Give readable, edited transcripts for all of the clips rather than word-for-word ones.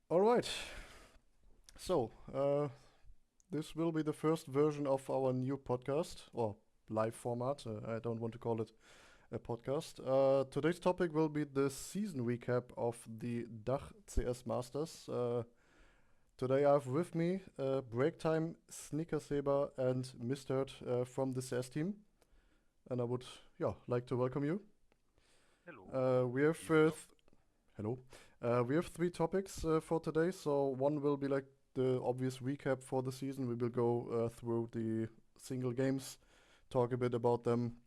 All right. So, this will be the first version of our new podcast or live format. I don't want to call it a podcast. Today's topic will be the season recap of the DACH CS Masters. Today I have with me Breaktime, Sneakersaber, and Mr. From the CS team. And I would, like to welcome you. Hello, Uh, we have even though. Hello. We have three topics for today. So one will be like the obvious recap for the season. We will go through the single games, talk a bit about them.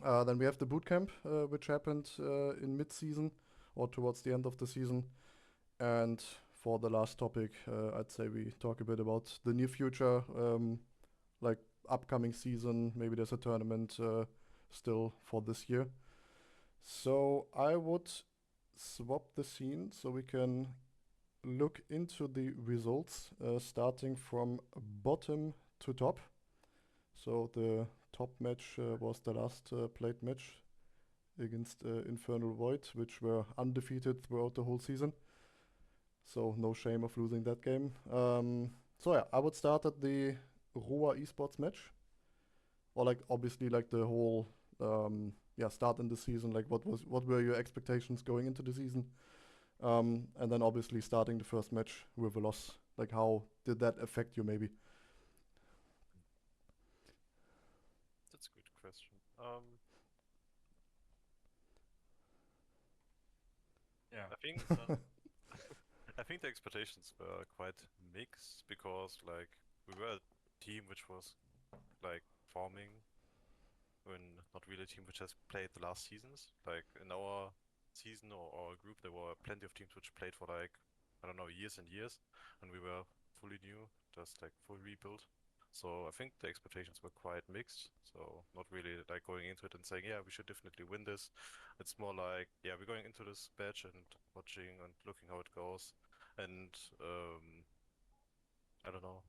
Then we have the bootcamp, which happened in mid-season or towards the end of the season. And for the last topic, I'd say we talk a bit about the near future, like upcoming season. Maybe there's a tournament still for this year. So I would swap the scene so we can look into the results, starting from bottom to top. So the top match was the last played match against Infernal Void, which were undefeated throughout the whole season. So no shame of losing that game. So yeah, I would start at the Roa Esports match, or like obviously like the whole start in the season. Like what were your expectations going into the season? And then obviously starting the first match with a loss. Like how did that affect you maybe? That's a good question. Yeah. I think I think the expectations were quite mixed because like we were a team which was like forming when not really a team which has played the last seasons. Like in our season or our group, there were plenty of teams which played for like I don't know years and years, and we were fully new, just like full rebuild. So I think the expectations were quite mixed. So not really like going into it and saying, yeah, we should definitely win this. It's more like, yeah, we're going into this batch and watching and looking how it goes, and I don't know,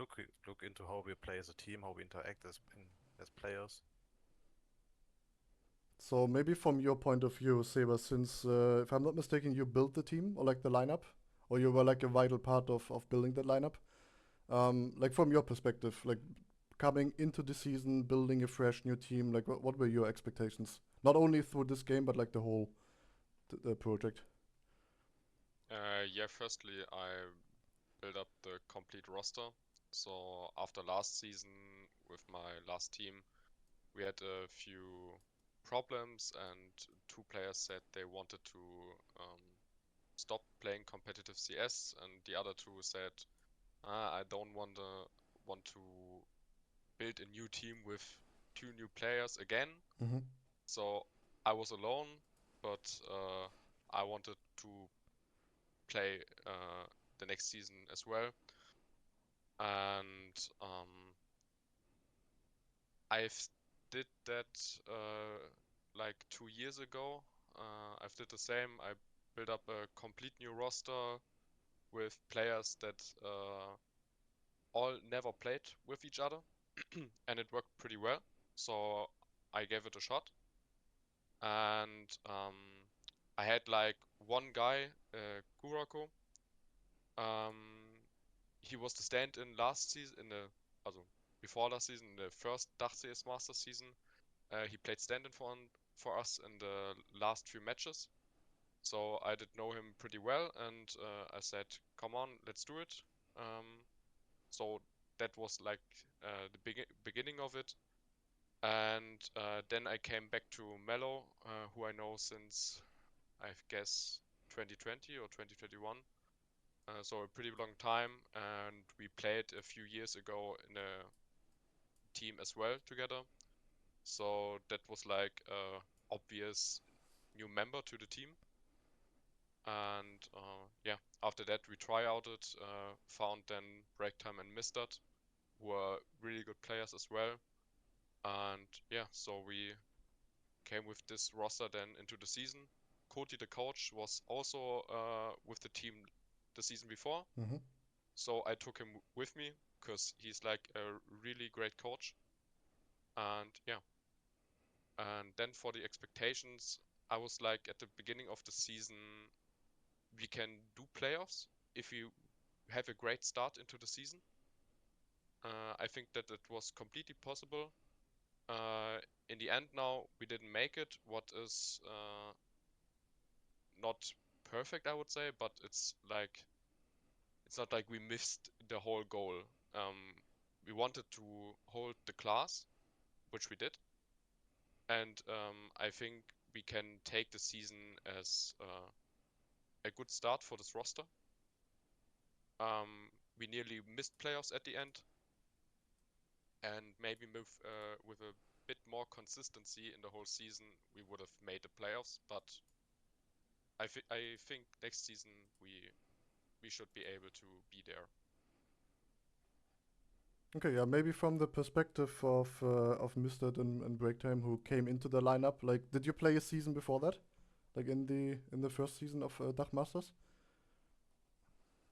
look into how we play as a team, how we interact as players. So maybe from your point of view, Seba, since if I'm not mistaken, you built the team or like the lineup, or you were like a vital part of building that lineup. Like from your perspective, like coming into the season, building a fresh new team, like what were your expectations? Not only through this game, but like the whole project. Yeah, firstly, I built up the complete roster. So after last season with my last team, we had a few problems, and two players said they wanted to um, stop playing competitive CS, and the other two said, I don't want to build a new team with two new players again. Mm-hmm. So I was alone, but I wanted to play the next season as well. And I've did that like 2 years ago. I've did the same. I built up a complete new roster with players that all never played with each other, and it worked pretty well. So I gave it a shot, and I had like one guy, Kurako. Um, he was the stand-in last season also before last season, in the first DACH CS Masters season. He played stand-in for us in the last few matches. So I did know him pretty well, and I said, "Come on, let's do it." Um, so that was like the beginning of it, and then I came back to Mello, who I know since I guess 2020 or 2021. So a pretty long time, and we played a few years ago in a team as well together. So that was like a obvious new member to the team. And yeah, after that we try out it, found then Breaktime and Mistad, who are really good players as well. And yeah, so we came with this roster then into the season. Cody, the coach, was also with the team the season before. Mm-hmm. So I took him with me because he's like a really great coach. And yeah, and then for the expectations, I was like at the beginning of the season, we can do playoffs if we have a great start into the season. I think that it was completely possible. In the end now, we didn't make it, what is not perfect, I would say, but it's not like we missed the whole goal. We wanted to hold the class, which we did, and I think we can take the season as a good start for this roster. We nearly missed playoffs at the end, and maybe with a bit more consistency in the whole season, we would have made the playoffs. But I think next season we should be able to be there. Okay, yeah, maybe from the perspective of Mr. and Breaktime, who came into the lineup, like, did you play a season before that, like in the first season of DACH Masters?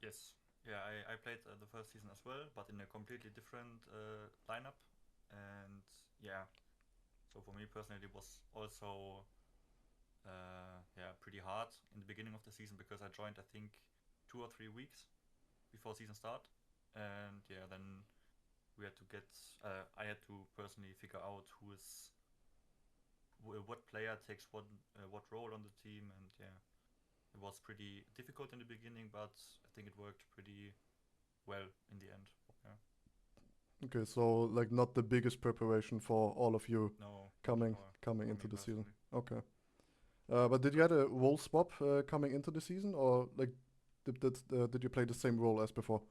Yes, yeah, I played the first season as well, but in a completely different lineup. And yeah, so for me personally, it was also pretty hard in the beginning of the season because I joined, I think, 2 or 3 weeks before season start. And yeah, then we had to get, I had to personally figure out what player takes what role on the team. And yeah, it was pretty difficult in the beginning, but I think it worked pretty well in the end. Yeah. Okay, so like not the biggest preparation for all of you No, coming for into me the season. personally. Okay. But did you had a role swap coming into the season, or like did you play the same role as before?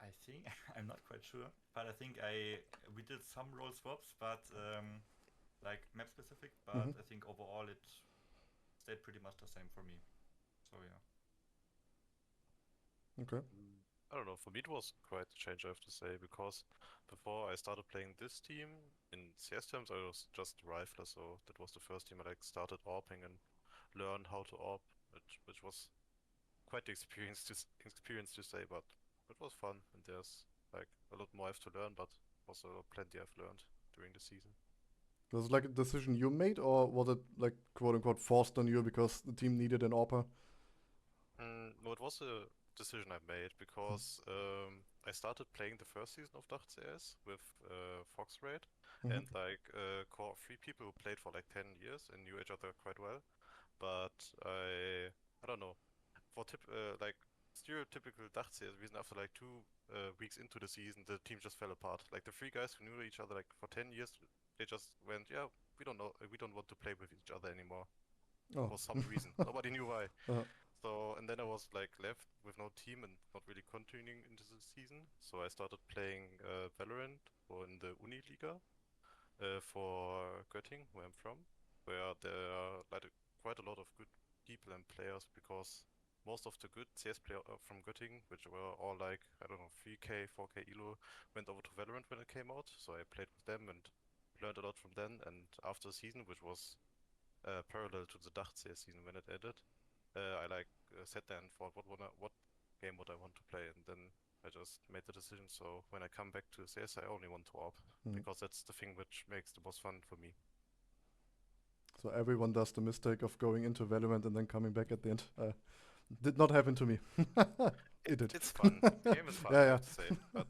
I think I'm not quite sure, but I think we did some role swaps, but like map specific. But Mhm. I think overall it stayed pretty much the same for me. So yeah. Okay. I don't know, for me it was quite a change, I have to say, because before I started playing this team, in CS terms I was just Rifler, so that was the first team I like started AWPing and learned how to AWP, which was quite the experience to say, but it was fun, and there's like a lot more I have to learn, but also plenty I've learned during the season. Was it like a decision you made, or was it like quote unquote forced on you because the team needed an AWPer? No, it was a decision I made because I started playing the first season of DACH CS with Fox Raid, Mhm. and like core 3 people who played for like 10 years and knew each other quite well. But I don't know, for like stereotypical DACH CS reason, after like 2 weeks into the season, the team just fell apart. Like the 3 guys who knew each other like for 10 years, they just went, yeah, we don't know, we don't want to play with each other anymore Oh. for some reason. Nobody knew why. Uh, So, and then I was like left with no team and not really continuing into the season. So I started playing Valorant or in the Uniliga for Göttingen, where I'm from, where there are like quite a lot of good people and players because most of the good CS players from Göttingen, which were all like, I don't know, 3K, 4K ELO, went over to Valorant when it came out. So I played with them and learned a lot from them. And after the season, which was parallel to the DACH CS season when it ended, I like sat there and thought what game would I want to play, and then I just made the decision. So when I come back to CS, I only want to AWP because that's the thing which makes the most fun for me. So everyone does the mistake of going into Valorant and then coming back at the end. Did not happen to me. It did. It's fun. The game is fun, I Yeah, have to say, but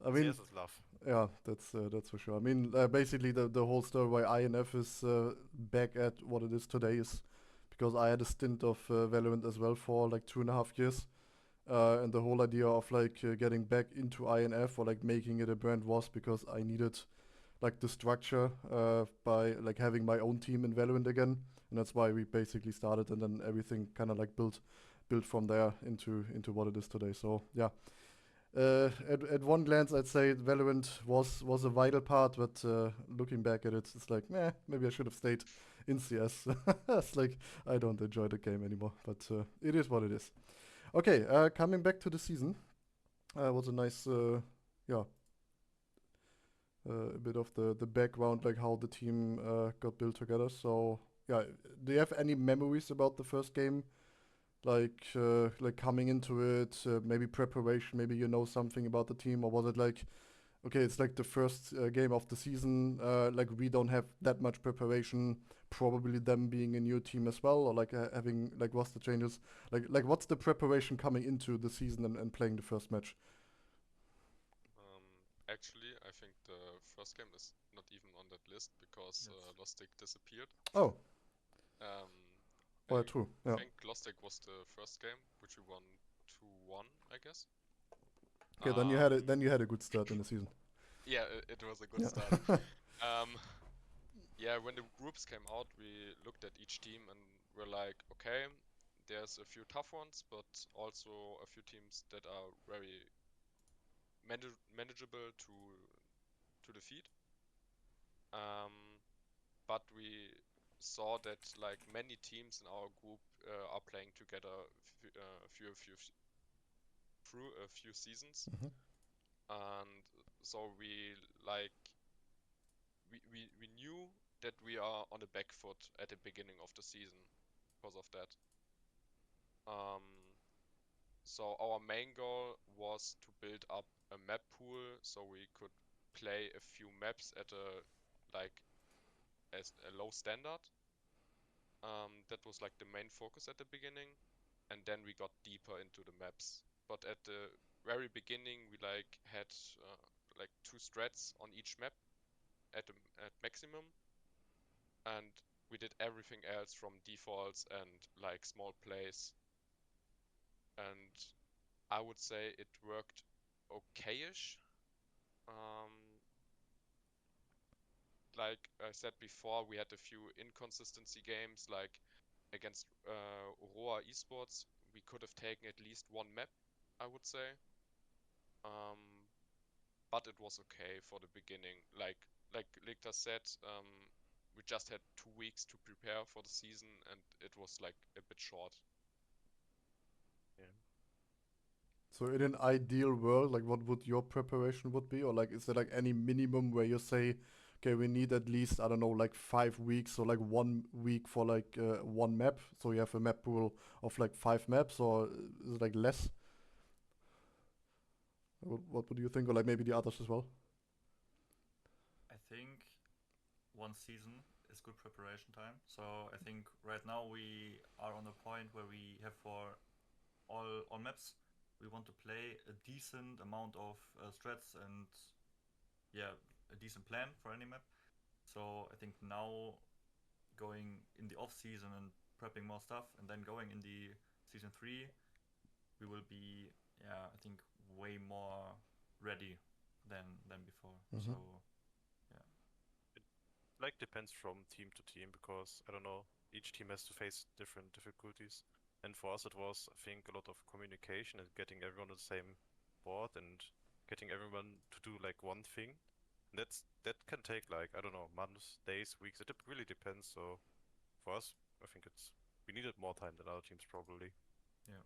I mean, CS is love. yeah, that's for sure. I mean, basically the whole story why INF is back at what it is today is because I had a stint of Valorant as well for like 2.5 years. And the whole idea of like getting back into INF or like making it a brand was because I needed like the structure by like having my own team in Valorant again, and that's why we basically started, and then everything kind of like built from there into what it is today. So yeah, at one glance, I'd say Valorant was a vital part, but looking back at it, it's like, meh, maybe I should have stayed in CS. It's like I don't enjoy the game anymore, but it is what it is. Okay, coming back to the season, was a nice, yeah, a bit of the background, like how the team got built together. So yeah, do you have any memories about the first game, like coming into it, maybe preparation, maybe you know something about the team, or was it like, okay, it's like the first game of the season, like we don't have that much preparation, probably them being a new team as well, or like having like roster changes? Like what's the preparation coming into the season and playing the first match? Actually, I think the first game is not even on that list because Yes. Lostic disappeared. Oh, Um, well, I true. Yeah. think Lostic was the first game, which we won 2-1, I guess. Okay, then you had a good start in the season. Yeah, it was a good Yeah. start. Um, yeah, when the groups came out, we looked at each team and were like, okay, there's a few tough ones, but also a few teams that are very manageable to defeat. But we saw that like many teams in our group are playing together through a few seasons, Mhm. and so we like we knew that we are on the back foot at the beginning of the season because of that. Um, so our main goal was to build up a map pool so we could play a few maps at a like as a low standard. That was like the main focus at the beginning, and then we got deeper into the maps. But at the very beginning, we like had like 2 strats on each map at maximum, and we did everything else from defaults and like small plays. And I would say it worked okayish. Um, like I said before, we had a few inconsistency games, like against Roa Esports. We could have taken at least one map, I would say. Um, but it was okay for the beginning. Like Lictor said, we just had 2 weeks to prepare for the season, and it was like a bit short. Yeah. So in an ideal world, like what would your preparation would be, or like is there like any minimum where you say, okay, we need at least I don't know like 5 weeks or like 1 week for like one map, so you have a map pool of like 5 maps, or is it like less? What would you think, or like maybe the others as well? I think one season is good preparation time. So I think right now we are on a point where we have for all maps we want to play a decent amount of strats and yeah, a decent plan for any map. So I think now going in the off season and prepping more stuff, and then going in the season 3, we will be I think way more ready than before. Mhm. So yeah. It like depends from team to team because I don't know, each team has to face different difficulties. And for us, it was, I think, a lot of communication and getting everyone on the same board and getting everyone to do like one thing. And that can take like, I don't know, months, days, weeks. It really depends. So for us, I think we needed more time than other teams probably. Yeah.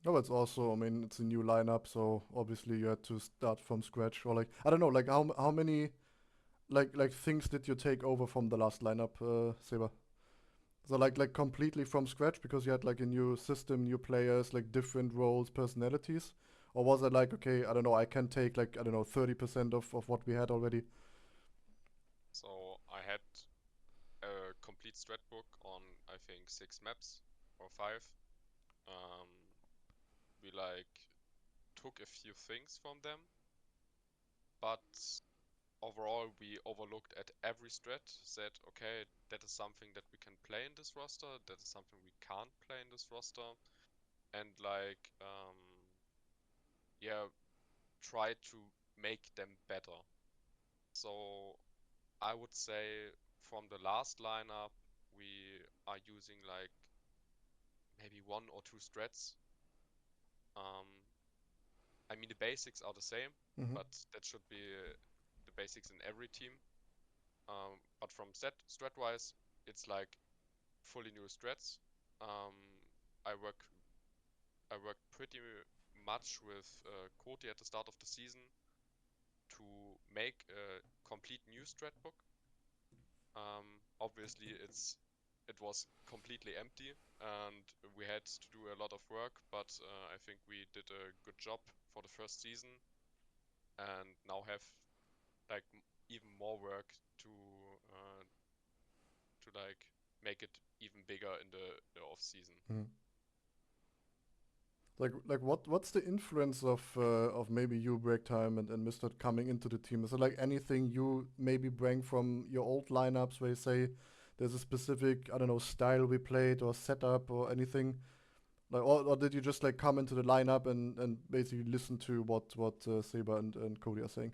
No, it's also, I mean, it's a new lineup, so obviously you had to start from scratch, or like I don't know, like how many like things did you take over from the last lineup, Seba? So like completely from scratch because you had like a new system, new players, like different roles, personalities, or was it like okay, I don't know, I can take like I don't know 30% of what we had already? So I had a complete strat book on I think 6 maps or 5. Um, we like took a few things from them, but overall we overlooked at every strat, said okay, that is something that we can play in this roster, that is something we can't play in this roster, and like yeah, try to make them better. So I would say from the last lineup we are using like maybe 1 or 2 strats. Um, I mean the basics are the same, Mm-hmm. but that should be the basics in every team. But from strat wise, it's like fully new strats. Um, I work I worked pretty much with Koti at the start of the season to make a complete new strat book. Obviously, it was completely empty, and we had to do a lot of work. But I think we did a good job for the first season, and now have like even more work to to like make it even bigger in the off season. Like what's the influence of maybe you Breaktime and Mr. coming into the team? Is it like anything you maybe bring from your old lineups where you say there's a specific, I don't know, style we played or setup or anything? Like or did you just like come into the lineup and basically listen to what Seba and Cody are saying?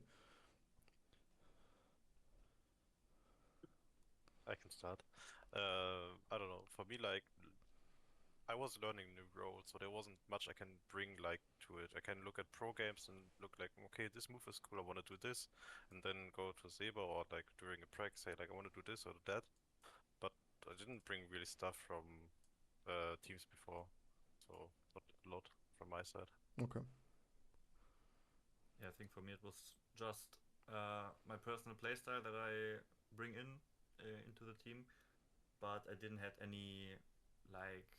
I can start. I don't know. For me, like I was learning new roles, so there wasn't much I can bring like to it. I can look at pro games and look like, okay, this move is cool. I want to do this, and then go to Saber or like during a practice say like I want to do this or that. But I didn't bring really stuff from teams before, so not a lot from my side. Okay. Yeah, I think for me it was just my personal playstyle that I bring into the team, but I didn't have any like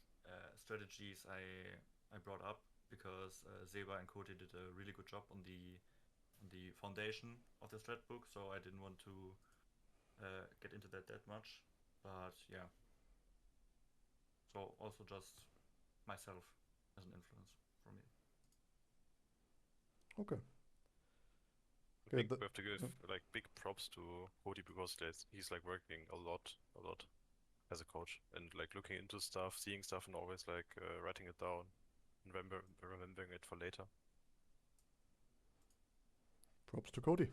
strategies I brought up because Seba and Cody did a really good job on the foundation of the strat book, so I didn't want to get into that much. But yeah, so also just myself as an influence for me. Okay. I Okay, think we have to give like big props to Cody because he's like working a lot as a coach and like looking into stuff, seeing stuff, and always like writing it down and remembering it for later. props to Cody.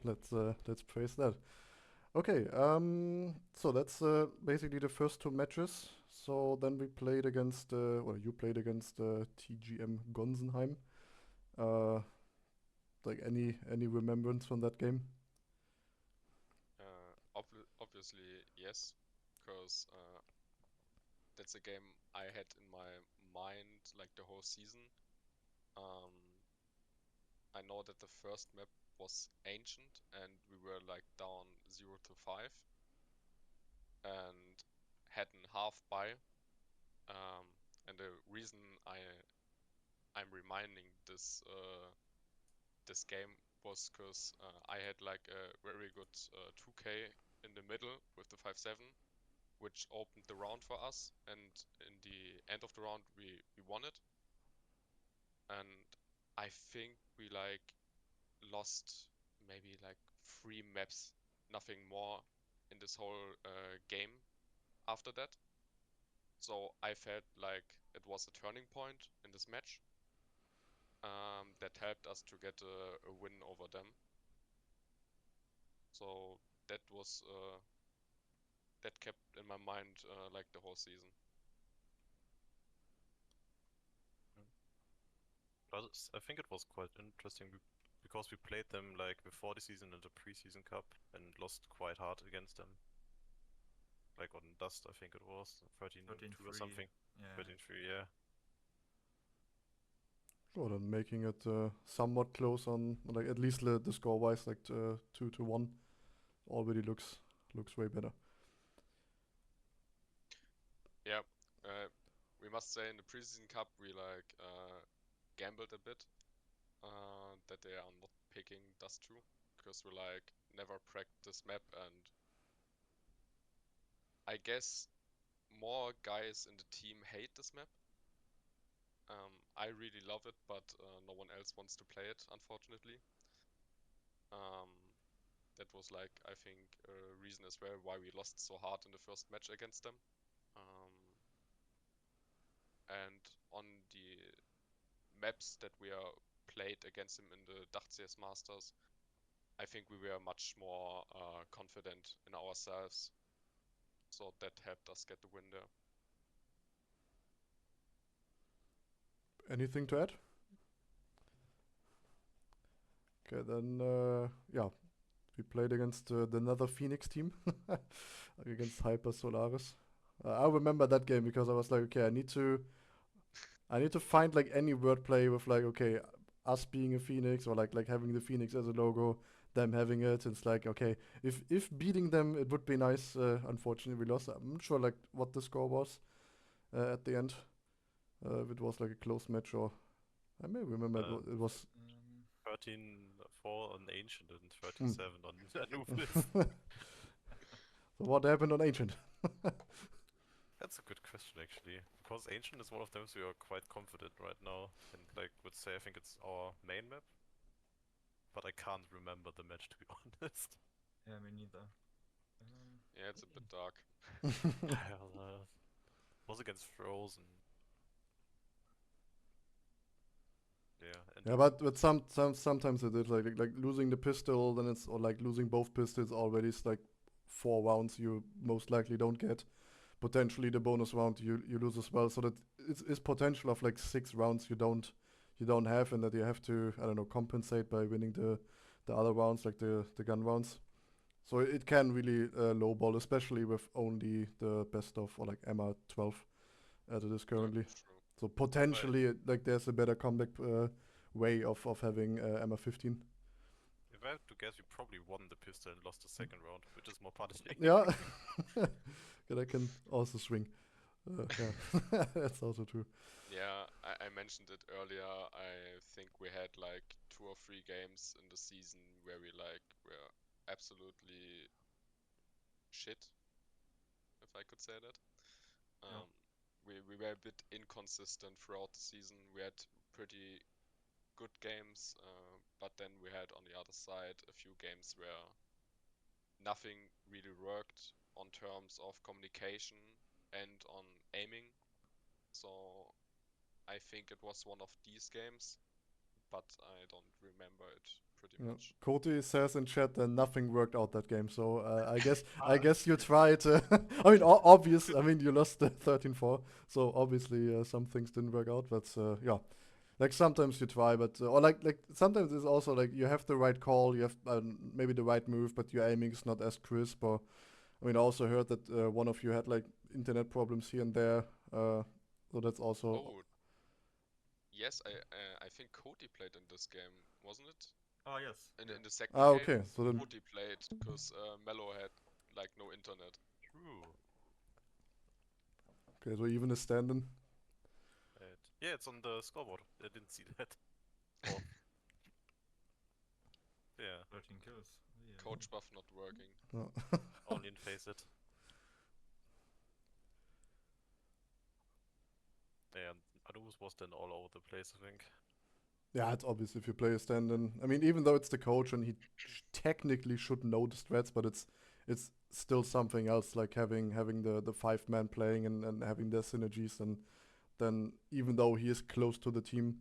Let's praise that. Okay, so that's basically the first two matches. So then we played against, or you played against TGM Gonsenheim. Like any remembrance from that game? Obviously, yes, because that's a game I had in my mind like the whole season. I know that the first map was ancient and we were like down 0-5 and had an half buy. And the reason I'm reminding this game was because I had like a very good 2k in the middle with the 5-7, which opened the round for us, and in the end of the round we won it. And I think we like lost maybe like 3 maps, nothing more in this whole game after that. So I felt like it was a turning point in this match that helped us to get a win over them. So that was that kept in my mind like the whole season. I think it was quite interesting because we played them like before the season in the preseason cup and lost quite hard against them. Like on Dust, I think it was 13-2 or something. Yeah. 13-3, yeah. Sure, then making it somewhat close on like at least the score wise, like 2-1, already looks way better. Yeah, we must say in the preseason cup we like gambled a bit that they are not picking Dust 2 because we like never practice map, and I guess more guys in the team hate this map. I really love it, but no one else wants to play it, unfortunately. That was like, I think, a reason as well why we lost so hard in the first match against them. And on the maps that we are played against them in the DACH CS Masters, I think we were much more confident in ourselves. So that helped us get the win there. Anything to add? Okay, then yeah, we played against the another Phoenix team, against Hyper Solaris. I remember that game because I was like, okay, I need to find like any wordplay with like, okay, us being a Phoenix or like having the Phoenix as a logo, them having it. It's like, okay, if beating them, it would be nice. Unfortunately, we lost. I'm not sure like what the score was at the end. If it was like a close match or I may remember it was 13-4 on Ancient and 13-7 on Anubis. So what happened on Ancient? That's a good question actually, because Ancient is one of those we are quite confident right now, and like would say I think it's our main map, but I can't remember the match to be honest. Yeah, me neither. Yeah, it's a bit dark. Well, was against Frozen. Yeah, and Yeah, but sometimes it is like losing the pistol, then it's or like losing both pistols already is like 4 rounds you most likely don't get. Potentially the bonus round you lose as well. So that it's potential of like 6 rounds you don't have, and that you have to, I don't know, compensate by winning the other rounds, like the gun rounds. So it can really lowball, especially with only the best of or like Emma 12 as it is Yeah, currently. true. So potentially, like there's a better comeback way of having Emma 15. if I had to guess, we probably won the pistol and lost the second round, which is more punishing. Yeah, but I can also swing. Yeah, that's also true. Yeah, I mentioned it earlier. I think we had like 2 or 3 games in the season where we like were absolutely shit, if I could say that. Yeah. We were a bit inconsistent throughout the season. We had pretty good games, but then we had on the other side a few games where nothing really worked on terms of communication and on aiming. So I think it was one of these games, but I don't remember it pretty Yeah. much. Cody says in chat that nothing worked out that game. So I guess Ah, you tried. I mean, obvious. I mean, you lost 13-4. So obviously some things didn't work out. But yeah, like sometimes you try, but or like sometimes it's also like you have the right call, you have maybe the right move, but your aiming is not as crisp. Or I mean, I also heard that one of you had like internet problems here and there. So that's also Oh, yes, I think Cody played in this game, wasn't it? oh yes. In the second ah game, okay. So then Cody played because Mello had like no internet. True. okay, so even a stand-in. Right. Yeah, it's on the scoreboard. I didn't see that. Oh, yeah, 13 kills. Yeah. Coach buff not working. No. only in Face It. Yeah, and Anubis was then all over the place, I think. Yeah, it's obvious if you play a stand-in. I mean, even though it's the coach and he technically should know the strats, but it's still something else. Like having the 5 man playing and having their synergies, and then even though he is close to the team,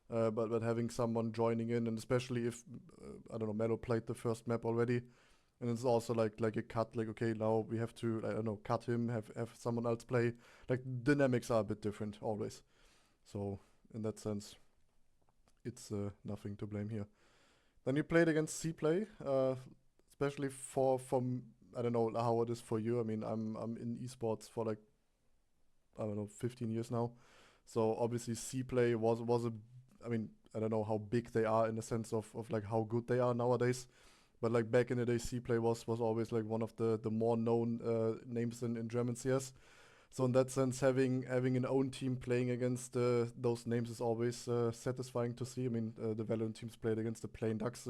but having someone joining in, and especially if I don't know, Melo played the first map already, and it's also like a cut. Like okay, now we have to, I don't know, cut him, have someone else play. Like dynamics are a bit different always. So in that sense, it's nothing to blame here. Then you played against C-Play, especially I don't know how it is for you. I mean, I'm in esports for like I don't know 15 years now, so obviously C-Play was a I mean I don't know how big they are in the sense of like how good they are nowadays, but like back in the day C-Play was always like one of the more known names in German CS. So in that sense, having an own team playing against those names is always satisfying to see. I mean, the Valorant teams played against the plain DACH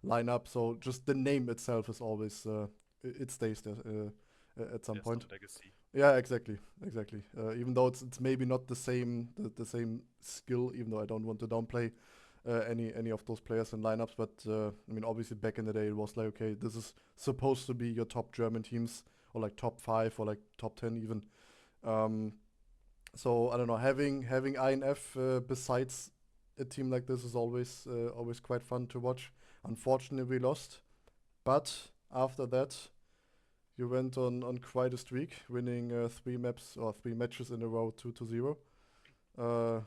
lineup, so just the name itself is always it stays there at some There's point. some legacy. Yeah, exactly. Even though it's maybe not the same skill, even though I don't want to downplay any of those players in lineups, but I mean, obviously back in the day it was like okay, this is supposed to be your top German teams or like top 5 or like top 10 even. Um, so I don't know, having INF besides a team like this is always quite fun to watch. Unfortunately, we lost, but after that, you went on quite a streak, winning 3 matches in a row, 2-0. I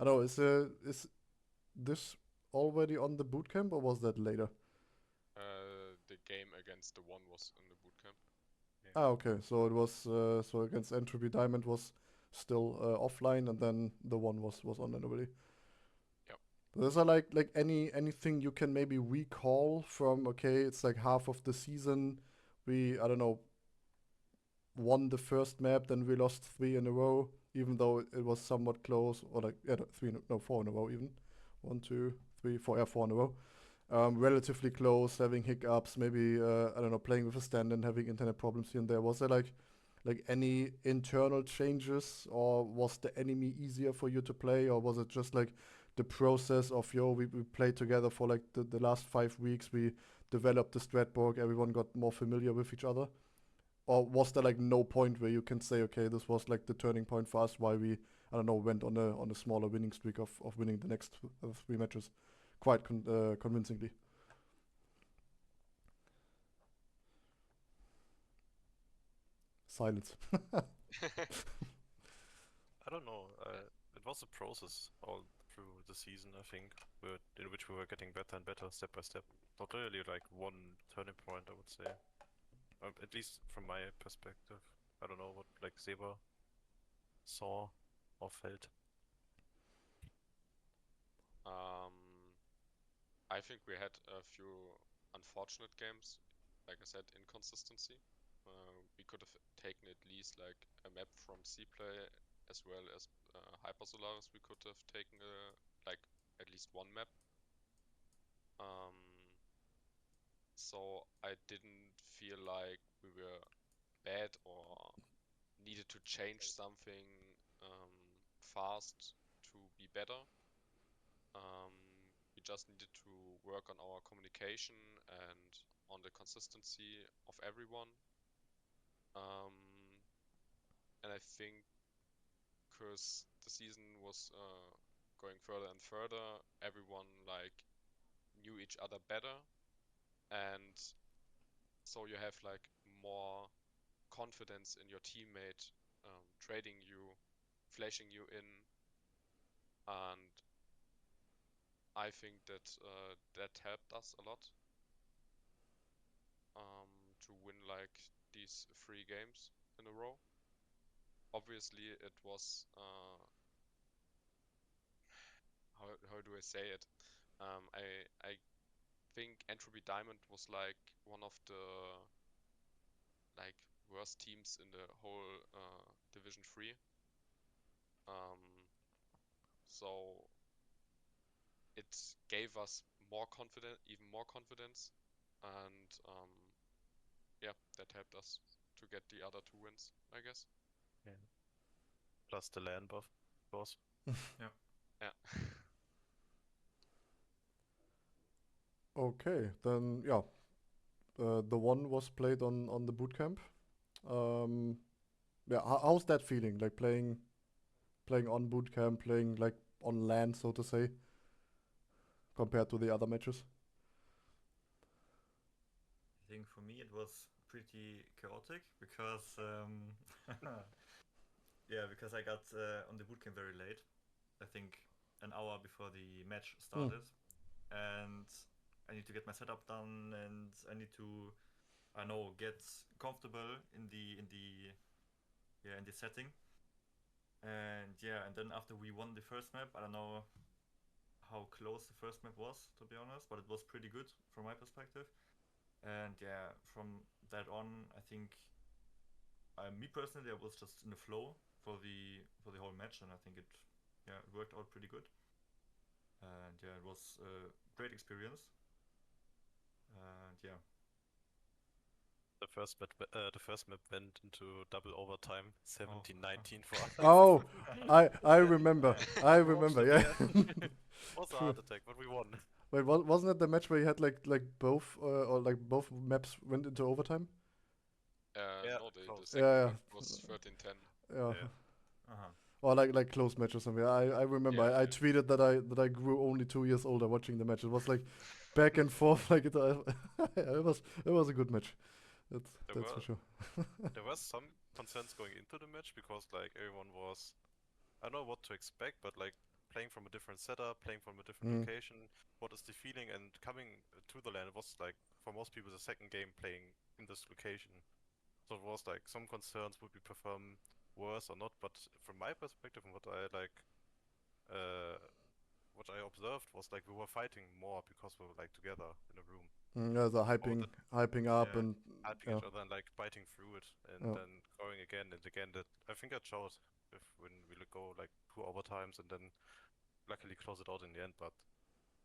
don't know, is this already on the bootcamp or was that later? The game against the one was in the bootcamp. Ah, okay. So it was so against Entropy Diamond was still offline, and then the one was on already. Yep. Those are like anything you can maybe recall from. Okay, it's like half of the season. We I don't know won the first map, then we lost 3 in a row, even though it was somewhat close, or like yeah, 4 in a row even. 1, 2, 3, 4, yeah, 4 in a row. relatively close, having hiccups, maybe I don't know, playing with a stand and having internet problems here and there. Was there like any internal changes, or was the enemy easier for you to play, or was it just like the process of we played together for like the last 5 weeks, we developed the strat everyone got more familiar with each other? Or was there like no point where you can say, okay, this was like the turning point for us, why we, I don't know, went on a smaller winning streak of winning the next 3 matches quite convincingly? Silence. I don't know. It was a process all through the season, I think, in which we were getting better and better step by step. Not really like one turning point, I would say. At least from my perspective. I don't know what like Seba saw or felt. I think we had a few unfortunate games. Like I said, inconsistency. We could have taken at least like a map from C-Play as well as Hyper Solaris. We could have taken like at least one map. So I didn't feel like we were bad or needed to change something fast to be better. We just needed to work on our communication and on the consistency of everyone. And I think because the season was going further and further, everyone like knew each other better, and so you have like more confidence in your teammate, trading you, flashing you in, and I think that that helped us a lot to win like these 3 games in a row. Obviously, it was how do I say it? I think Entropy Diamond was like one of the like worst teams in the whole Division 3. So it gave us more confidence, even more confidence, and yeah, that helped us to get the other 2 wins, I guess. Yeah. Plus the land buff, of course. Yeah. Yeah. Okay, then yeah, the one was played on the bootcamp. Yeah, how's that feeling? Like playing on bootcamp, playing like on land, so to say, compared to the other matches? I think for me it was pretty chaotic because yeah, because I got on the bootcamp very late. I think an hour before the match started, and I need to get my setup done, and I need to, I know, get comfortable in the setting. And yeah, and then after we won the first map, I don't know how close the first map was, to be honest, but it was pretty good from my perspective. And yeah, from that on, I think me personally, I was just in the flow for the whole match, and I think it worked out pretty good. And yeah, it was a great experience. And yeah, The first map went into double overtime, 17-19 for us. Oh, I Yeah. remember. Yeah. I We watched remember. it, Yeah. It was a True. heart attack, but we won. Wait, wasn't it the match where you had like both or like both maps went into overtime? Yeah, No, the close. second Yeah, map was 13-10. yeah. Yeah. Uh-huh. Or like close match or something. I remember. Yeah, I yeah. tweeted that I grew only 2 years older watching the match. It was like back and forth. Like it was a good match. There That's for were sure. there was some concerns going into the match because like everyone was, I don't know what to expect, but like playing from a different setup, playing from a different Mm. location, what is the feeling? And coming to the LAN, it was like for most people the second game playing in this location. So it was like some concerns, would we perform worse or not? But from my perspective and uh, what I observed was like we were fighting more because we were like together in a room. Yeah, the More than hyping up yeah, and helping yeah, each other and like biting through it and yeah. then going again and again. That I think that showed if when we go like 2 overtimes and then luckily close it out in the end. But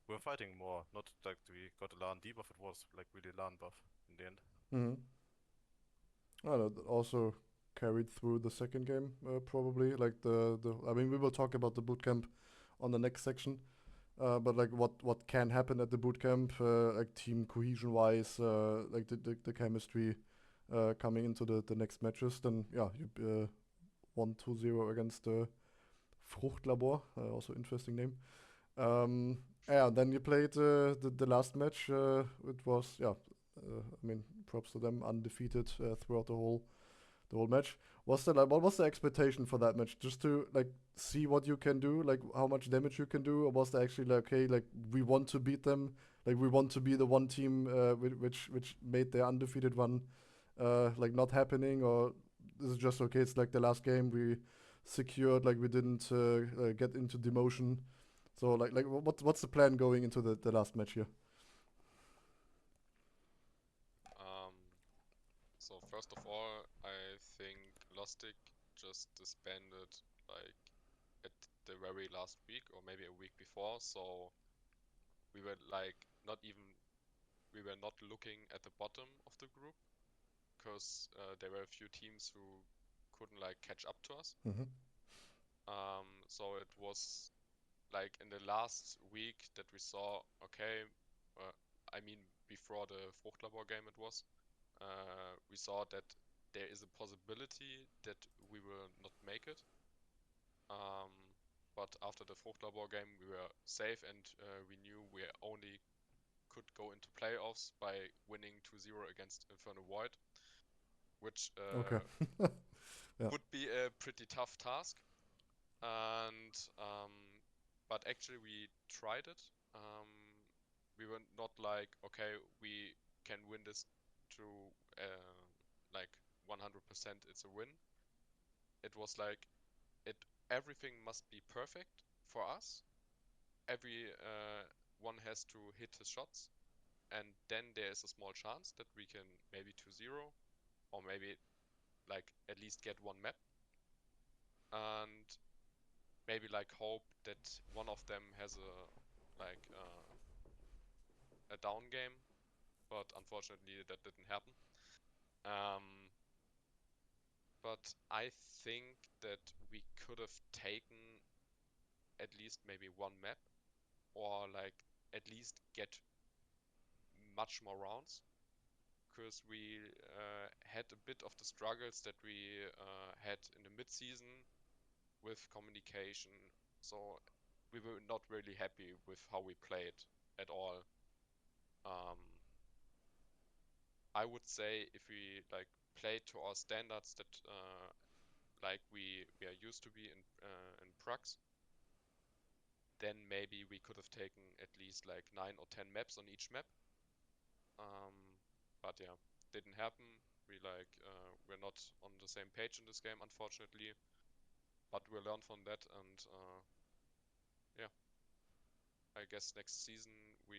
we're fighting more. Not like we got a LAN debuff, it was like really LAN buff in the end. Mm-hmm. Well, that also carried through the second game, probably. Like I mean, we will talk about the bootcamp on the next section. But like what can happen at the bootcamp, like team cohesion wise, like the chemistry coming into the next matches, then yeah, you 1-2-0 against Fruchtlabor, also interesting name. Yeah, then you played the last match. It was I mean, props to them, undefeated throughout the whole match. Was there like what was the expectation for that match? Just to like see what you can do, like how much damage you can do, or was there actually like okay, like we want to beat them, like we want to be the one team which made their undefeated one like not happening, or is it just okay? It's like the last game we secured, like we didn't get into demotion. So like what's the plan going into the last match here? So first of all, I think Lustig just disbanded like at the very last week or maybe a week before. So we were like we were not looking at the bottom of the group because there were a few teams who couldn't like catch up to us. Mm-hmm. So it was like in the last week that we saw, okay, I mean before the Fruchtlabor game it was, we saw that there is a possibility that we will not make it. But after the Fruchtlabor game we were safe and we knew we only could go into playoffs by winning 2-0 against Inferno Void, which Okay. Yeah. would be a pretty tough task. And but actually we tried it. We were not like, okay, we can win this to like 100%. It's a win. It was like everything must be perfect for us. Every one has to hit his shots, and then there is a small chance that we can maybe 2-0 or maybe like at least get one map. And maybe like hope that one of them has a down game, but unfortunately that didn't happen. Um, but I think that we could have taken at least maybe one map or like at least get much more rounds, because we had a bit of the struggles that we had in the mid-season with communication. So we were not really happy with how we played at all. I would say if we like play to our standards that like we are used to be in Prax, then maybe we could have taken at least like 9 or 10 maps on each map. But yeah, didn't happen. We're not on the same page in this game, unfortunately. But we learned from that, and yeah, I guess next season we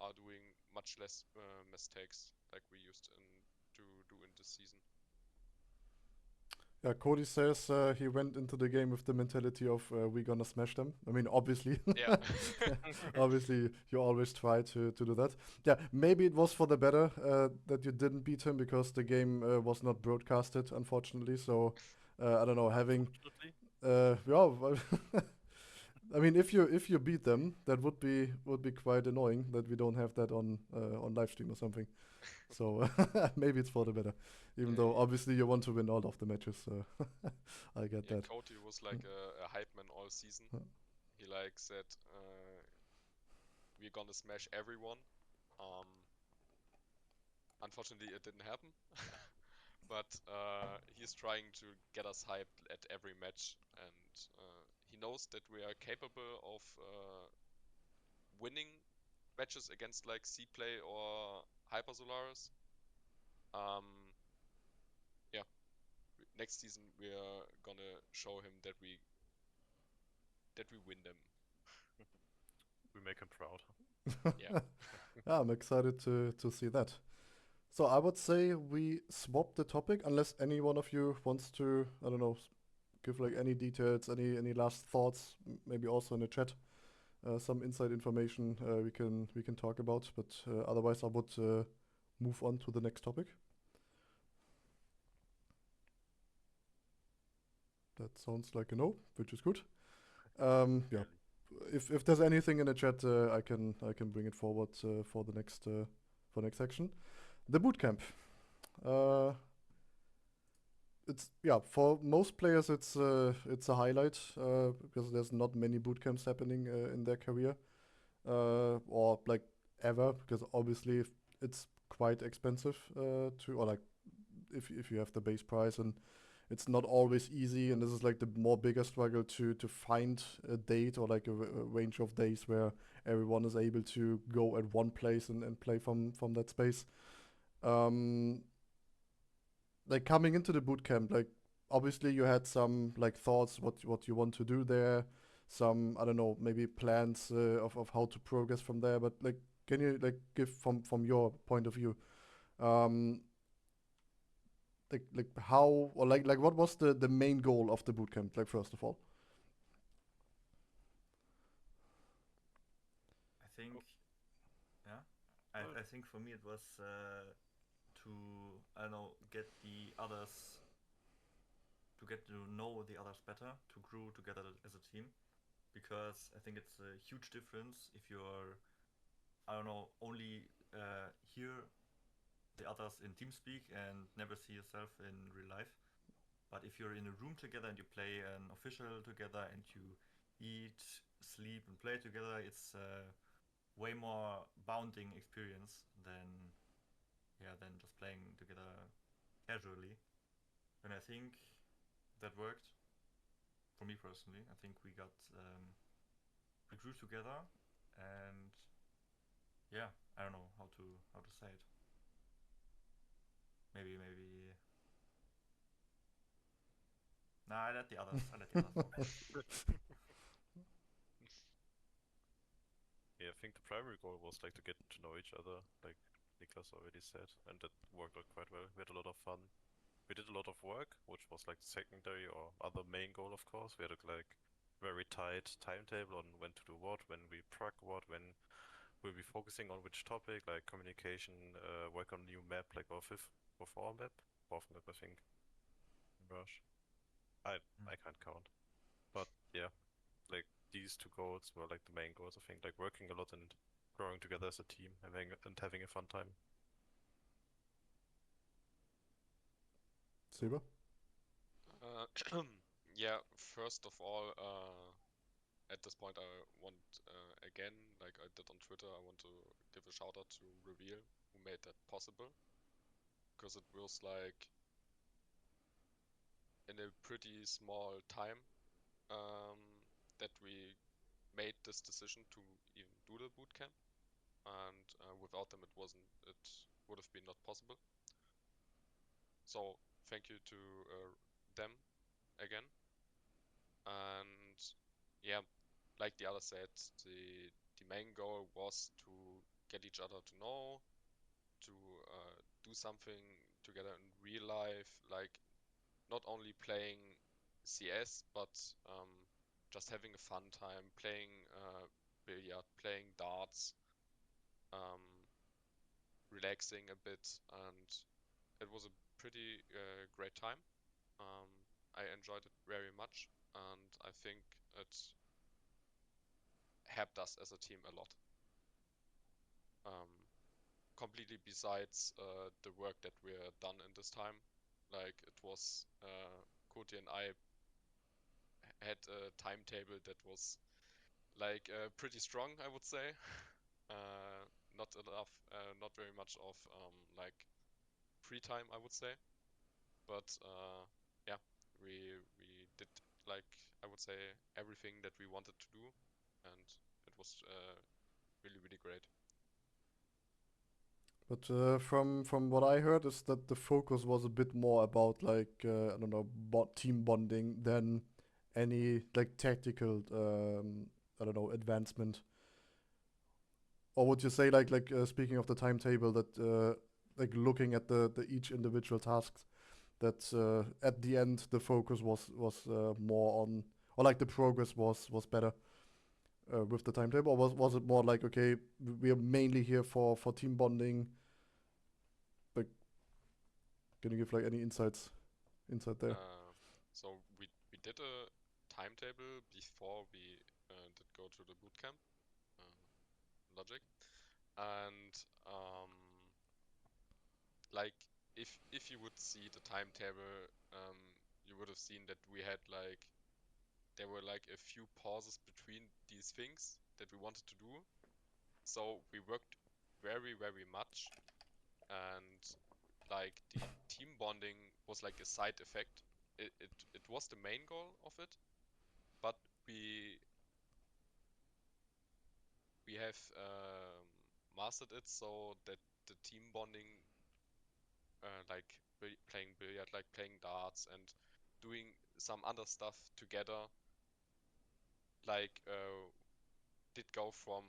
are doing much less mistakes like we used to do in this season. Yeah, Cody says he went into the game with the mentality of we're gonna smash them. I mean, obviously, Yeah. obviously, you always try to do that. Yeah, maybe it was for the better that you didn't beat him because the game was not broadcasted, unfortunately. So I don't know, having yeah. I mean, if you beat them, that would be quite annoying that we don't have that on live stream or something. So maybe it's for the better, even though Yeah, obviously you want to win all of the matches. So I get that. Cody was like a hype man all season. Huh. He like said, we're gonna smash everyone. Um, Unfortunately, it didn't happen. But he's trying to get us hyped at every match, and he knows that we are capable of winning matches against like C-Play or Hyper Solaris. Um, yeah, next season we are gonna show him that we win them. We make him proud. Yeah. Yeah, I'm excited to see that. So I would say we swap the topic unless any one of you wants to, I don't know, give like any details, any last thoughts, maybe also in the chat. some inside information we can talk about. But otherwise, I would move on to the next topic. That sounds like a no, which is good. Yeah. If there's anything in the chat, I can bring it forward for the next section. The bootcamp. It's for most players it's a highlight because there's not many bootcamps happening in their career or like ever, because obviously it's quite expensive to, or like if you have the base price, and it's not always easy, and this is like the more bigger struggle to find a date or like a range of days where everyone is able to go at one place and play from that space. Like coming into the bootcamp, like obviously you had some like thoughts what you want to do there, some, I don't know, maybe plans of how to progress from there, but like can you like give from your point of view, um like how, or like what was the main goal of the bootcamp, like first of all? I think, yeah, I think for me it was to, I don't know, get the others, to get to know the others better, to grow together as a team, because I think it's a huge difference if you're, I don't know, only hear the others in TeamSpeak and never see yourself in real life. But if you're in a room together and you play an official together and you eat, sleep, and play together, it's a way more bonding experience than just playing together casually. And I think that worked for me personally. I think we grew together, and yeah, I don't know how to say it. Maybe. Nah, I let the others know. Yeah, I think the primary goal was like to get to know each other, like Niklas already said, and that worked out quite well. We had a lot of fun. We did a lot of work, which was like the secondary or other main goal, of course. We had a like very tight timetable on when to do what, when we prog what, when we'll be focusing on which topic, like communication, work on a new map, like our fifth or fourth map, I think. Rush. I can't count, but yeah, like these two goals were like the main goals. I think like working a lot and growing together as a team, having a fun time. Seba? Yeah, first of all, at this point, I want again, like I did on Twitter, I want to give a shout out to Reveal, who made that possible, because it was like in a pretty small time that we made this decision to even do the bootcamp, and without them, it would have been not possible. So thank you to them again. And yeah, like the other said, the main goal was to get each other to know, to do something together in real life, like not only playing CS, but just having a fun time, playing billiard, playing darts, um, relaxing a bit, and it was a pretty great time. Um, I enjoyed it very much, and I think it helped us as a team a lot. Completely besides the work that we're done in this time, like it was Koti and I had a timetable that was like pretty strong, I would say. Not enough, not very much of like free time, I would say. But yeah, we did, like, I would say, everything that we wanted to do, and it was really great. But from what I heard is that the focus was a bit more about like I don't know, team bonding than any like tactical I don't know, advancement. Or would you say like speaking of the timetable, that like looking at the each individual tasks, that at the end the focus was more on, or like the progress was better with the timetable, or was it more like, okay, we are mainly here for team bonding? Like, can you give like any insight there? So we did a timetable before we did go to the bootcamp, logic, and like if you would see the timetable, you would have seen that we had like there were like a few pauses between these things that we wanted to do. So we worked very, very much, and like the team bonding was like a side effect. It was the main goal of it, but we have mastered it so that the team bonding, like playing billiard, like playing darts, and doing some other stuff together, like did go from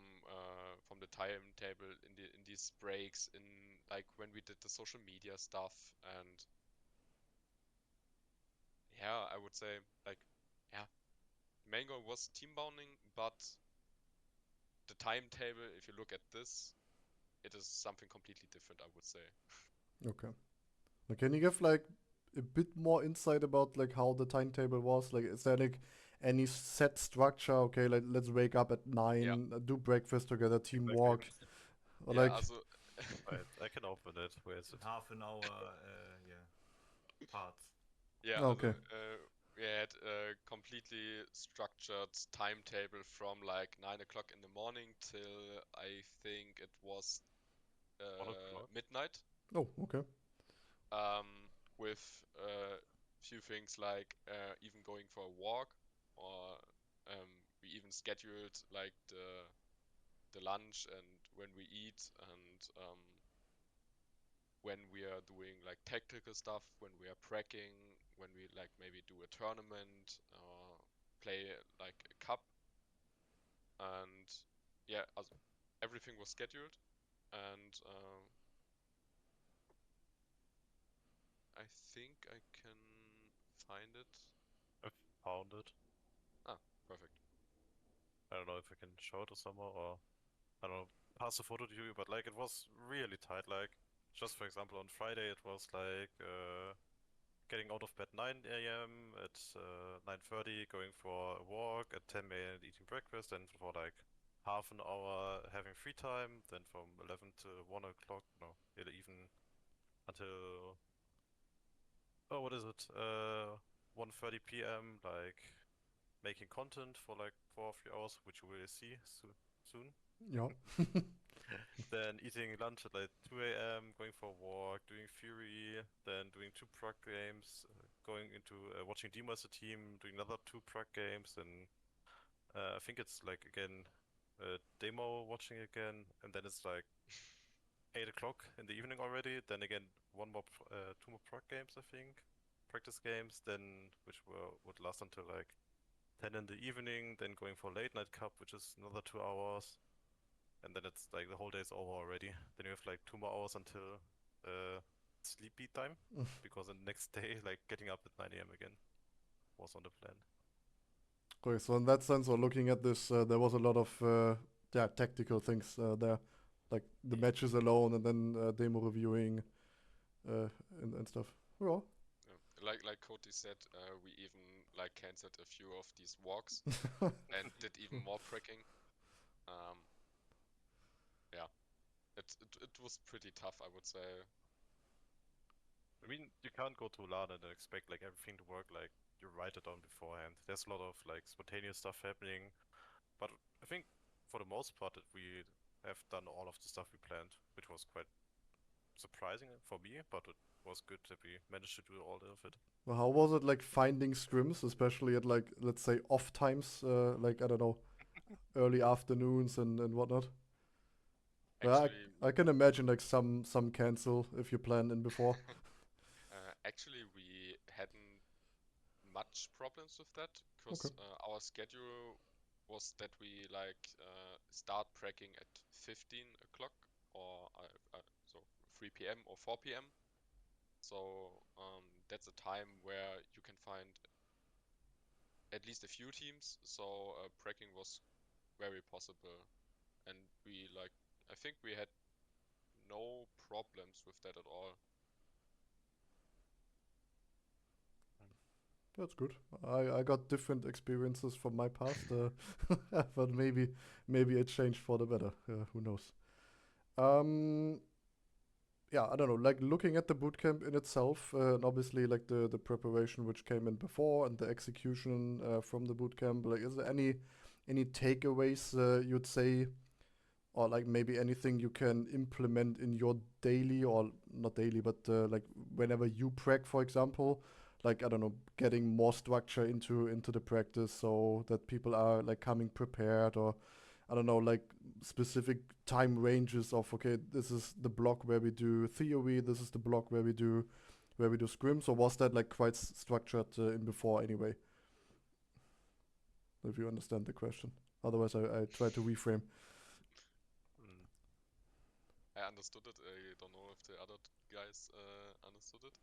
the timetable in these breaks, in like when we did the social media stuff. And yeah, I would say like, yeah, main goal was team bonding, but the timetable, if you look at this, it is something completely different, I would say. Okay. Now, can you give like a bit more insight about like how the timetable was? Like, is there like any set structure? Okay, like let's wake up at 9, do breakfast together, team Exactly. walk, or Yeah, like also Right, I can open it. Where is it? Half an hour, parts. yeah, also okay, we had a completely structured timetable from like 9 o'clock in the morning till I think it was 1 o'clock. midnight. oh okay, With a few things like even going for a walk, or we even scheduled like the lunch and when we eat, and when we are doing like tactical stuff, when we are pracking, when we like maybe do a tournament or play like a cup. And yeah, also everything was scheduled, and I think I can find it. I found it. Ah, perfect. I don't know if I can show it to someone or I don't know, pass the photo to you, but like it was really tight. Like just for example, on Friday it was like getting out of bed 9 a.m. at 9:30, going for a walk at 10 a.m. eating breakfast, and for like half an hour having free time. Then from 11 to 1 o'clock, no, even until oh, what is it? 1:30 p.m. Like making content for like 4 or 3 hours, which you will see soon. yeah, Then eating lunch at like 2 a.m., going for a walk, doing Fury, then doing two prog games, going into watching Demo as a team, doing another two prog games, and I think it's like again demo watching again, and then it's like 8 o'clock in the evening already. Then again two more prog games, I think, practice games, then which would last until like 10 in the evening. Then going for late night cup, which is another 2 hours. And then it's like the whole day is over already. Then you have like 2 more hours until sleepy time, because the next day, like getting up at 9 a.m. again, was on the plan. okay. So in that sense, or looking at this, there was a lot of yeah tactical things there, like the matches alone, and then demo reviewing and stuff. Yeah. Like Cody said, we even like canceled a few of these walks and did even more pracking. Um, yeah, it was pretty tough, I would say. I mean, you can't go to LAN and expect like everything to work like you write it down beforehand. There's a lot of like spontaneous stuff happening, but I think for the most part that we have done all of the stuff we planned, which was quite surprising for me, but it was good that we managed to do all of it. Well, how was it like finding scrims, especially at like let's say off times, like I don't know, early afternoons and whatnot? Well, Actually, I can imagine like some cancel if you plan in before. actually, we hadn't much problems with that, Okay. because our schedule was that we like start pracking at 15 o'clock, or so 3 p.m. or 4 p.m. So that's a time where you can find at least a few teams. So pracking was very possible, and I think we had no problems with that at all. That's good. I got different experiences from my past, but maybe it changed for the better. Who knows? Um, yeah, I don't know. Like looking at the bootcamp in itself, and obviously like the preparation which came in before and the execution from the bootcamp. Like, is there any takeaways you'd say, or like maybe anything you can implement in your daily, or not daily, but like whenever you prac, for example, like I don't know, getting more structure into the practice so that people are like coming prepared, or I don't know, like specific time ranges of, okay, this is the block where we do theory, this is the block where we do scrims, or was that like quite structured in before anyway? If you understand the question. Otherwise, I try to reframe. Mm. I understood it. I don't know if the other guys understood it,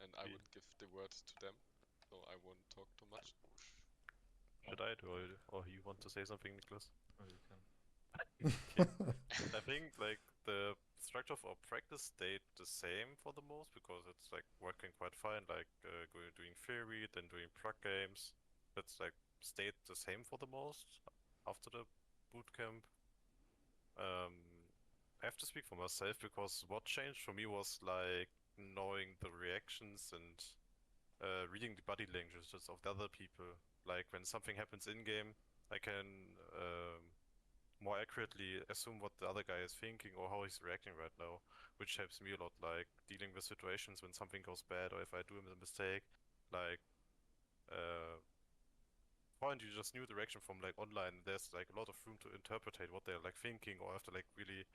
and I We- would give the word to them, so I won't talk too much. Should I do, or you want to say something, Nicholas? Oh, you can. Okay. I think like the structure of our practice stayed the same for the most because it's like working quite fine. Like doing theory, then doing prog games. That's like stayed the same for the most after the bootcamp. I have to speak for myself because what changed for me was like knowing the reactions and reading the body languages of the other people. Like when something happens in game, I can more accurately assume what the other guy is thinking or how he's reacting right now, which helps me a lot, like dealing with situations when something goes bad or if I do a mistake. Like, point you just knew direction from like online. There's like a lot of room to interpretate what they're like thinking or have to like really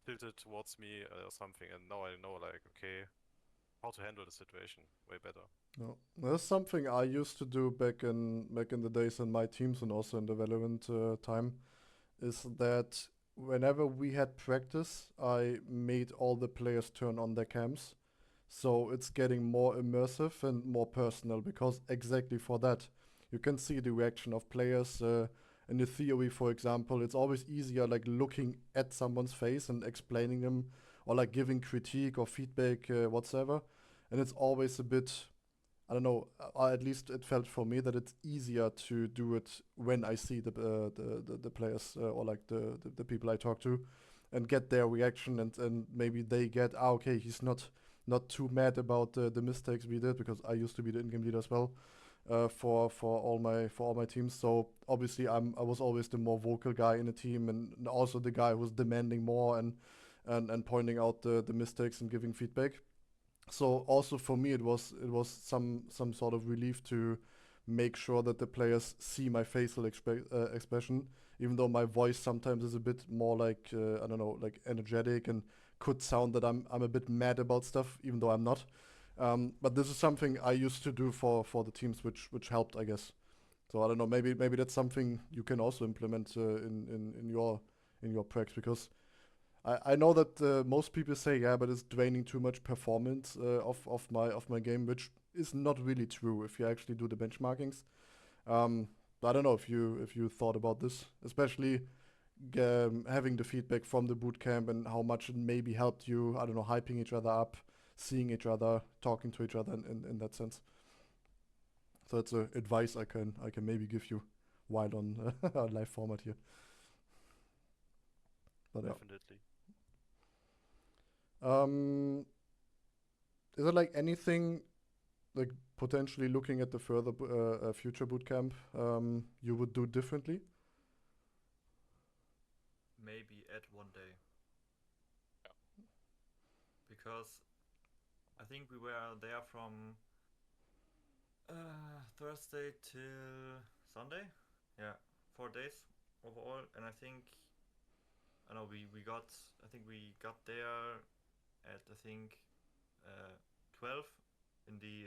tilt it towards me or something. And now I know like okay how to handle the situation way better. No, that's something I used to do back in the days in my teams and also in the Valorant time. Is that whenever we had practice, I made all the players turn on their cams, so it's getting more immersive and more personal because exactly for that, you can see the reaction of players. In the theory, for example, it's always easier like looking at someone's face and explaining them, or like giving critique or feedback whatsoever, and it's always a bit, I don't know. At least it felt for me that it's easier to do it when I see the players or like the people I talk to, and get their reaction, and maybe they get, okay, he's not too mad about the mistakes we did, because I used to be the in-game leader as well for all my teams. So obviously I was always the more vocal guy in the team, and also the guy who was demanding more and pointing out the mistakes and giving feedback. So also for me, it was some sort of relief to make sure that the players see my facial expression, even though my voice sometimes is a bit more like I don't know, like energetic, and could sound that I'm a bit mad about stuff, even though I'm not. But this is something I used to do for the teams, which helped, I guess. So I don't know, maybe that's something you can also implement in your prex, because I know that most people say, yeah, but it's draining too much performance of my game, which is not really true if you actually do the benchmarkings. I don't know if you thought about this, especially having the feedback from the bootcamp and how much it maybe helped you. I don't know, hyping each other up, seeing each other, talking to each other in that sense. So that's advice I can maybe give you while on a live format here. But yeah. Definitely. Is there like anything, like potentially looking at the further future bootcamp, you would do differently? Maybe add one day. Yeah. Because I think we were there from Thursday till Sunday. Yeah, 4 days overall, and I think I know we got. I think we got there at I think 12 in the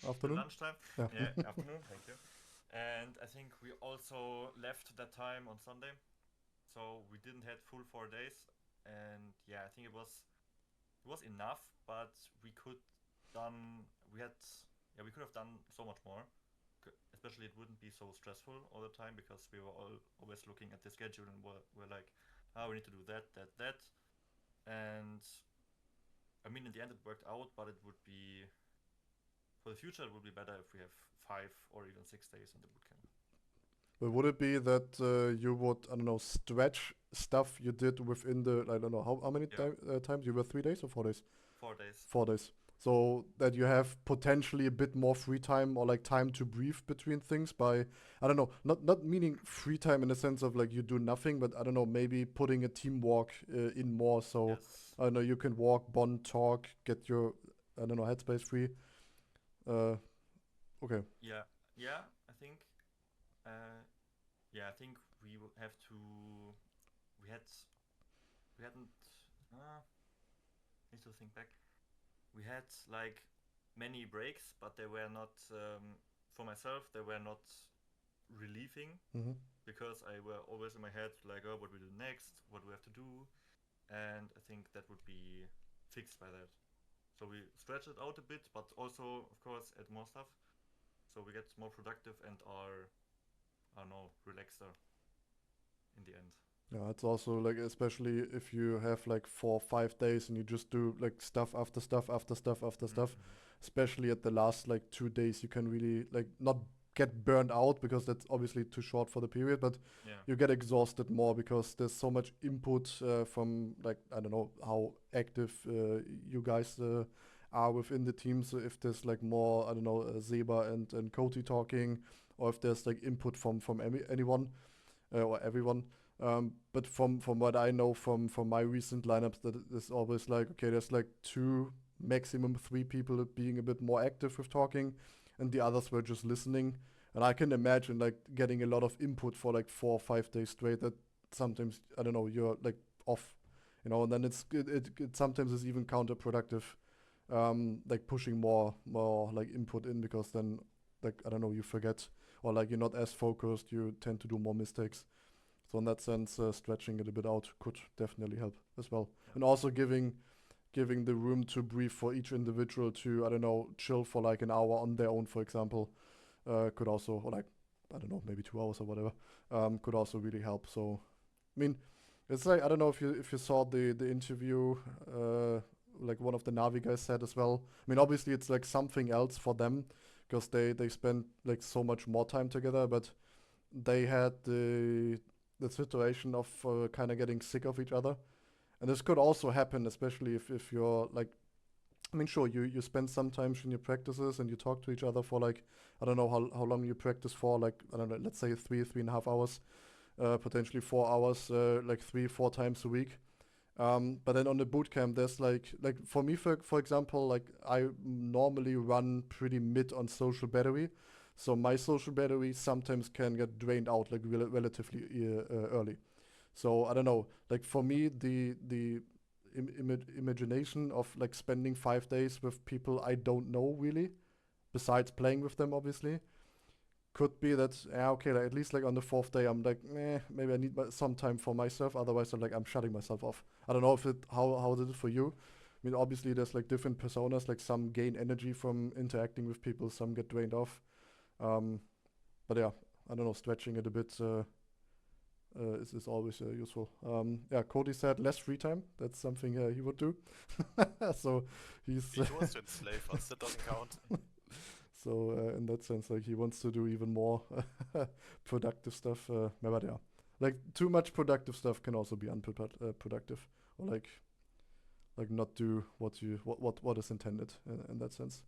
Afternoon? lunchtime. Yeah. Yeah, afternoon. Thank you. And I think we also left that time on Sunday, so we didn't have full 4 days. And yeah, I think it was enough, but we could have done so much more, especially especially it wouldn't be so stressful all the time because we were always looking at the schedule and we're like, we need to do that, and I mean in the end it worked out, but it would be for the future it would be better if we have 5 or even 6 days in the bootcamp. But would it be that you would, I don't know, stretch stuff you did within the, I don't know, how many times? You were 3 days or 4 days? 4 days. 4 days. So that you have potentially a bit more free time or like time to breathe between things by, I don't know, not meaning free time in the sense of like you do nothing, but I don't know, maybe putting a team walk in more. So Yes. I don't know, you can walk, bond, talk, get your, I don't know, headspace free. Okay. Yeah, I think I think we will have to. We hadn't. Need to think back. We had like many breaks, but they were not. For myself, they were not relieving because I were always in my head like, oh, what we do next, what do we have to do, and I think that would be fixed by that. So we stretch it out a bit, but also, of course, add more stuff, so we get more productive and are, I don't know, relaxer in the end. Yeah, it's also like, especially if you have like 4 or 5 days and you just do like stuff after stuff after stuff after stuff, especially at the last like 2 days, you can really like not get burned out because that's obviously too short for the period, but you get exhausted more because there's so much input from like, I don't know how active you guys are within the team. So if there's like more, I don't know, Zeba and Cody talking, or if there's like input from anyone or everyone. But from what I know from my recent lineups, that it's always like, okay, there's like 2, maximum 3 people being a bit more active with talking, and the others were just listening. And I can imagine like getting a lot of input for like 4 or 5 days straight, that sometimes, I don't know, you're like off, you know, and then it sometimes is even counterproductive, like pushing more like input in, because then like, I don't know, you forget, or like you're not as focused, you tend to do more mistakes. So in that sense, stretching it a bit out could definitely help as well. And also giving the room to breathe for each individual to, I don't know, chill for like an hour on their own, for example, could also, or like, I don't know, maybe 2 hours or whatever, could also really help. So, I mean, it's like, I don't know if you saw the interview, like one of the Navi guys said as well. I mean, obviously it's like something else for them because they spend like so much more time together, but they had the situation of kind of getting sick of each other. And this could also happen, especially if you're like, I mean, sure, you spend some time in your practices and you talk to each other for like, I don't know how long you practice for, like, I don't know, let's say 3.5 hours, potentially 4 hours, like 3-4 times a week. But then on the bootcamp, there's like for me, for example, like I normally run pretty mid on social battery. So my social battery sometimes can get drained out like relatively early. So I don't know, like for me, the imagination of like spending 5 days with people I don't know really, besides playing with them obviously, could be that, okay, like at least like on the 4th day I'm like, maybe I need some time for myself. Otherwise I'm shutting myself off. I don't know if how is it for you. I mean, obviously there's like different personas, like some gain energy from interacting with people, some get drained off. But yeah, I don't know, stretching it a bit is always useful. Cody said less free time. That's something he would do. So he wants to enslave us. That doesn't count. So in that sense, like he wants to do even more productive stuff. But yeah, like too much productive stuff can also be unproductive, or like not do what is intended in that sense.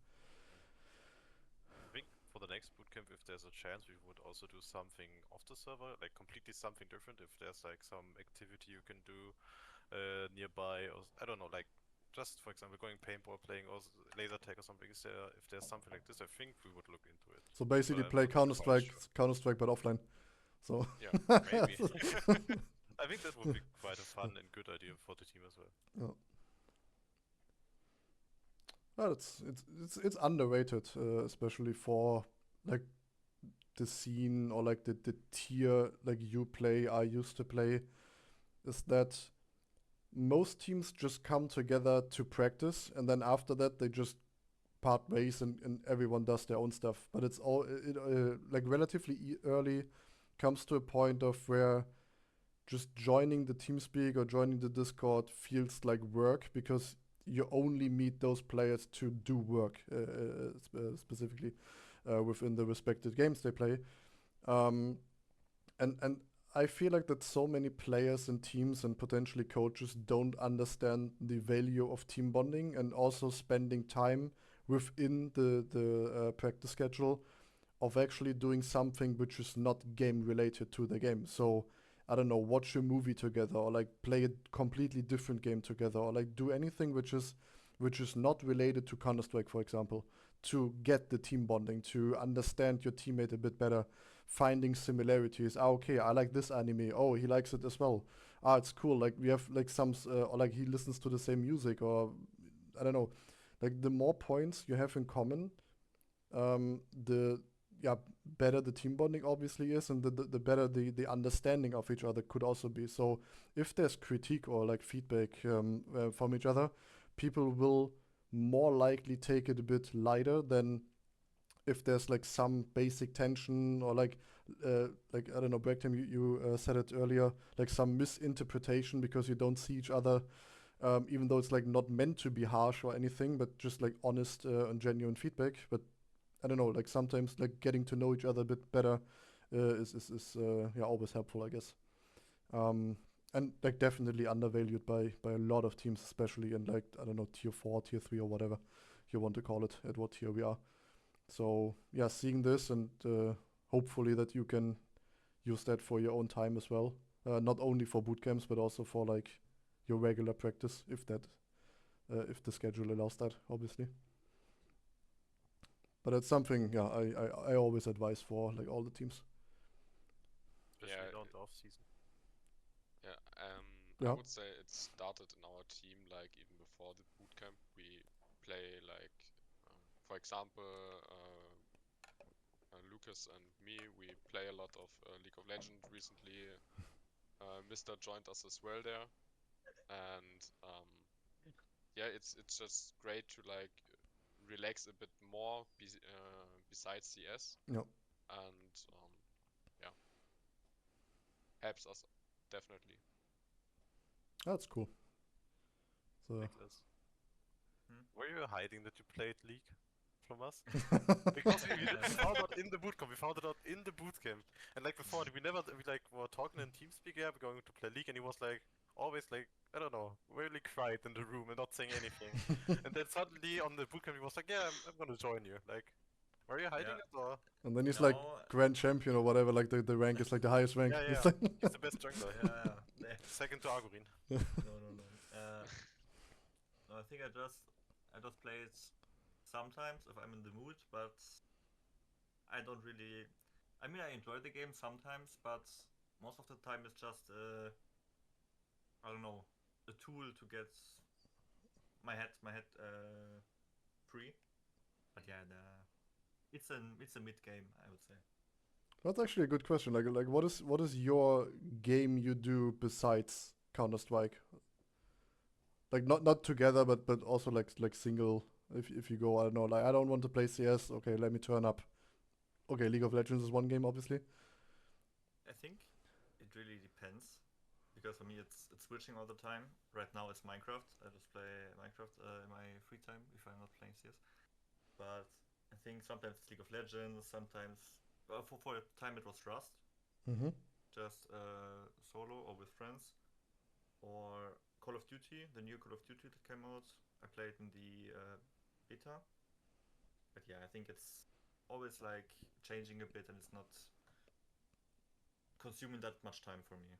I think for the next bootcamp, if there's a chance, we would also do something off the server, like completely something different. If there's like some activity you can do nearby, or I don't know, like just for example going paintball, playing or laser tag or something. If there's something like this, I think we would look into it. So basically, play Counter-Strike but offline. So yeah, maybe. I think that would be quite a fun and good idea for the team as well. Yeah. Well, it's underrated, especially for like the scene or like the tier like I used to play, is that most teams just come together to practice, and then after that they just part ways and everyone does their own stuff. But it's all like relatively early comes to a point of where just joining the TeamSpeak or joining the Discord feels like work because you only meet those players to do work, specifically within the respected games they play. And I feel like that so many players and teams and potentially coaches don't understand the value of team bonding and also spending time within the practice schedule of actually doing something which is not game related to the game. So I don't know, watch a movie together or like play a completely different game together or like do anything which is not related to Counter-Strike, for example, to get the team bonding, to understand your teammate a bit better, finding similarities. Ah, okay, I like this anime. Oh, he likes it as well. Ah, it's cool. Like we have like some, or like he listens to the same music, or I don't know. Like the more points you have in common, the better the team bonding obviously is, and the better the understanding of each other could also be. So if there's critique or like feedback from each other, people will more likely take it a bit lighter than if there's like some basic tension or like I don't know, Breaktime, you said it earlier, like some misinterpretation because you don't see each other, even though it's like not meant to be harsh or anything, but just like honest and genuine feedback. But I don't know, like sometimes like getting to know each other a bit better is always helpful, I guess. And like definitely undervalued by a lot of teams, especially in like I don't know, tier 4, tier 3, or whatever you want to call it, at what tier we are. So yeah, seeing this and hopefully that you can use that for your own time as well, not only for boot camps but also for like your regular practice, if the schedule allows that, obviously. But it's something, yeah, I always advise for like all the teams. Especially Yeah, on the off season. Yeah, Yeah. I would say it started in our team like even before the bootcamp. We play like, for example, Lucas and me. We play a lot of League of Legends recently. Mister joined us as well there, and yeah, it's just great to like relax a bit more besides CS, Yeah. and yeah, helps us definitely. That's cool. So Nicholas, Hmm? were you hiding that you played League from us? Because we found out in the bootcamp. We found it out in the bootcamp. And like before, we like were talking in TeamSpeak, yeah, we're going to play League, and he was like always like, I don't know, really quiet in the room and not saying anything. And then suddenly on the bootcamp he was like, yeah, I'm gonna join you. Like, were you hiding Yeah. it or? and then he's like No. grand champion or whatever, like the rank is like the highest rank. Yeah, He's yeah. like He's the best jungler. Yeah. Second to Argurin. No. No, I think I just play it sometimes if I'm in the mood, but I don't really. I mean, I enjoy the game sometimes, but most of the time it's just I don't know, a tool to get my head free. But yeah, it's a mid game, I would say. That's actually a good question. Like what is your game you do besides Counter Strike? Like not together, but also like single. If you go, I don't know, like I don't want to play CS. Okay, let me turn up. Okay, League of Legends is one game, obviously. I think it really depends because for me it's switching all the time. Right now it's Minecraft. I just play Minecraft in my free time if I'm not playing CS. But I think sometimes it's League of Legends. Sometimes for a time it was Rust, Mm-hmm. just solo or with friends, or Call of Duty, the new Call of Duty that came out. I played in the beta. But yeah, I think it's always like changing a bit, and it's not consuming that much time for me.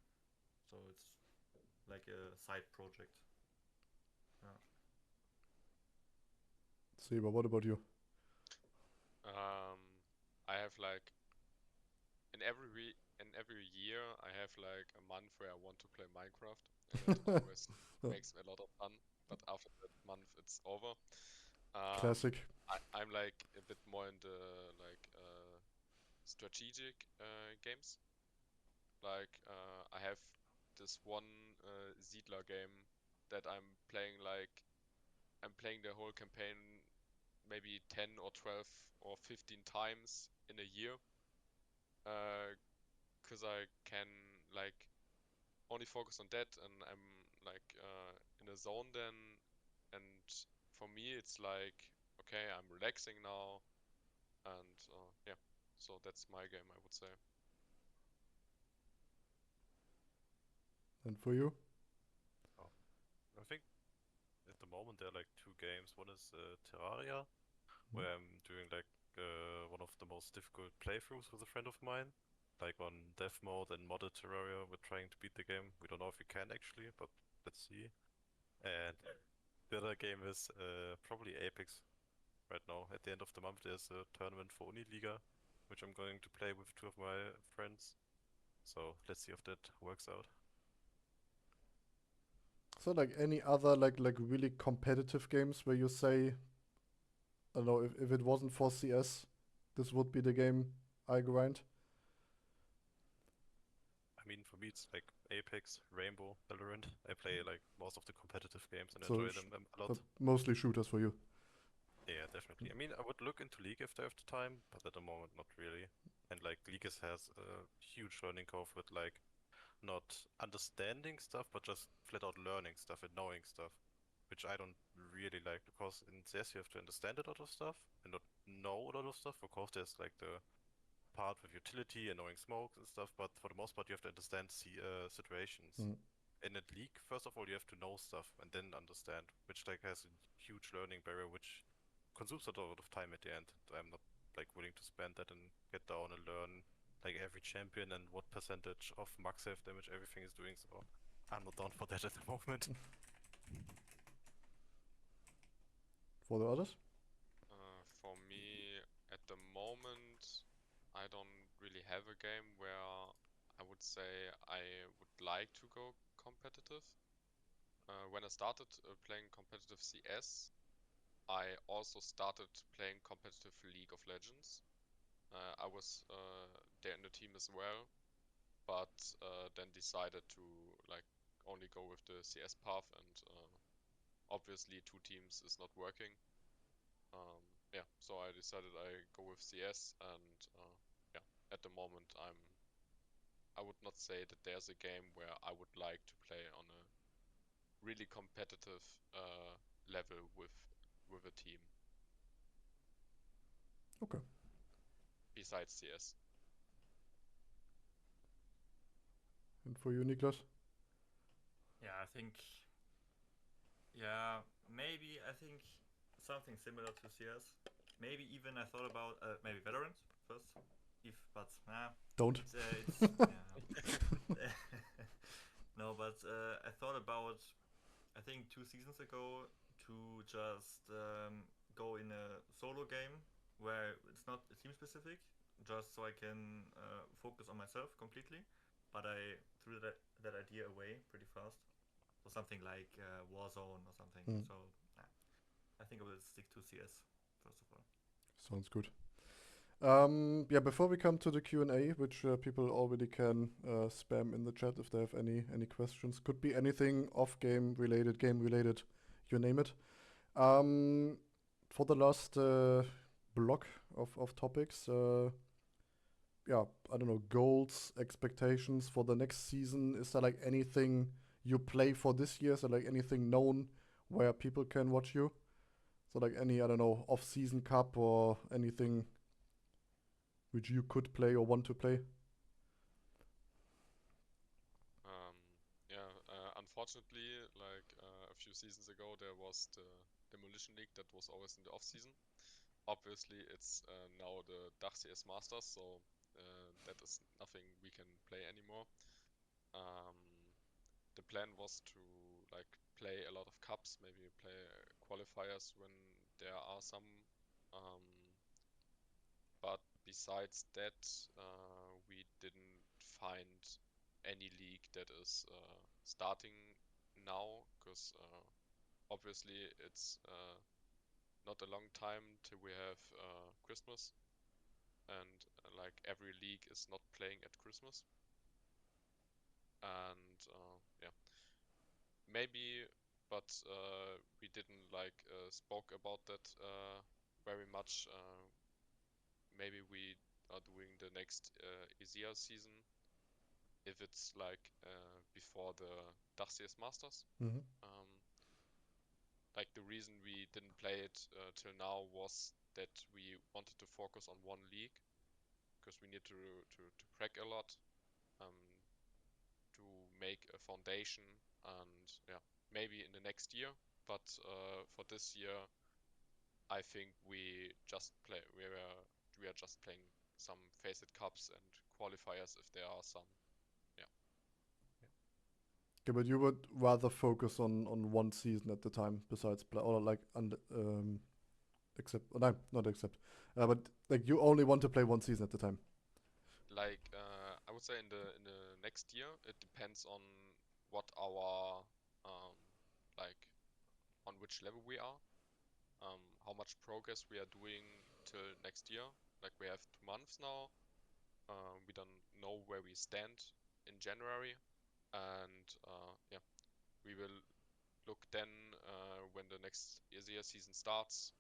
So it's like a side project. Yeah. See, but what about you? Um, I have like in every year I have like a month where I want to play Minecraft, and it always makes a lot of fun. But after that month, it's over. Classic. I'm like a bit more in the like strategic games. Like I have this one Siedler game that I'm playing the whole campaign maybe 10 or 12 or 15 times in a year, because I can like only focus on that, and I'm like in a zone then. And for me, it's like, okay, I'm relaxing now, and yeah, so that's my game, I would say. And for you? Oh, I think at the moment there are like two games. One is Terraria, where I'm doing like one of the most difficult playthroughs with a friend of mine. Like on death mode and modded Terraria, we're trying to beat the game. We don't know if we can actually, but let's see. And the other game is probably Apex right now. At the end of the month, there's a tournament for Uniliga, which I'm going to play with two of my friends. So let's see if that works out. So like any other like really competitive games where you say, I don't know, if it wasn't for CS, this would be the game I grind. I mean, for me, it's like Apex, Rainbow, Valorant. I play like most of the competitive games and So enjoy them a lot. but mostly shooters for you. Yeah, definitely. I mean, I would look into League if I have the time, but at the moment, not really. And like League has a huge learning curve with like not understanding stuff, but just flat out learning stuff and knowing stuff, which I don't really like because in CS you have to understand a lot of stuff and not know a lot of stuff. Of course, there's like the part with utility and knowing smokes and stuff, but for the most part, you have to understand situations. Mm. In a league, first of all, you have to know stuff and then understand, which like has a huge learning barrier, which consumes a lot of time at the end. I'm not like willing to spend that and get down and learn like every champion and what percentage of max health damage everything is doing. So I'm not down for that at the moment. For the others? For me, at the moment, I don't really have a game where I would say I would like to go competitive. When I started playing competitive CS, I also started playing competitive League of Legends. I was there in the team as well, but then decided to like only go with the CS path, and obviously two teams is not working. Yeah, so I decided I go with CS, and yeah, at the moment I would not say that there's a game where I would like to play on a really competitive level with a team Okay. besides CS. And for you, Niklas? Yeah, I think. Yeah, maybe I think something similar to CS. Maybe even I thought about maybe Valorant first. If but Don't. it's yeah. No, but I thought about I think 2 seasons ago to just go in a solo game where it's not team specific, just so I can focus on myself completely. But I threw that idea away pretty fast. So something like Warzone or something. Mm. So I think I will stick to CS first of all. Sounds good. Yeah, before we come to the Q&A, which people already can spam in the chat if they have any questions. Could be anything off-game related, game related, you name it. For the last block of topics, yeah, I don't know, goals, expectations for the next season. Is there like anything you play for this year? Is there like anything known where people can watch you? So like any, I don't know, off-season cup or anything which you could play or want to play? Yeah, unfortunately, like a few seasons ago, there was the Demolition League that was always in the off season. Obviously, it's now the DACH CS Masters, so that is nothing we can play anymore. Um, the plan was to like play a lot of cups, maybe play qualifiers when there are some. Um, but besides that, we didn't find any league that is starting now, because obviously it's not a long time till we have Christmas, and like every league is not playing at Christmas. And yeah, maybe, but we didn't like spoke about that very much. Maybe we are doing the next ESEA season if it's like before the DACH CS Masters. Mm-hmm. Like the reason we didn't play it till now was that we wanted to focus on one league because we need to crack a lot, to make a foundation, and yeah, maybe in the next year. But for this year, I think we just play. We are just playing some Faceit Cups and qualifiers if there are some. Okay, but you would rather focus on one season at the time, besides play, or like except no, not except, but like you only want to play one season at the time. Like I would say in the next year, it depends on what our like on which level we are, how much progress we are doing till next year. Like we have 2 months now. We don't know where we stand in January, and yeah, we will look then when the next ESEA season starts,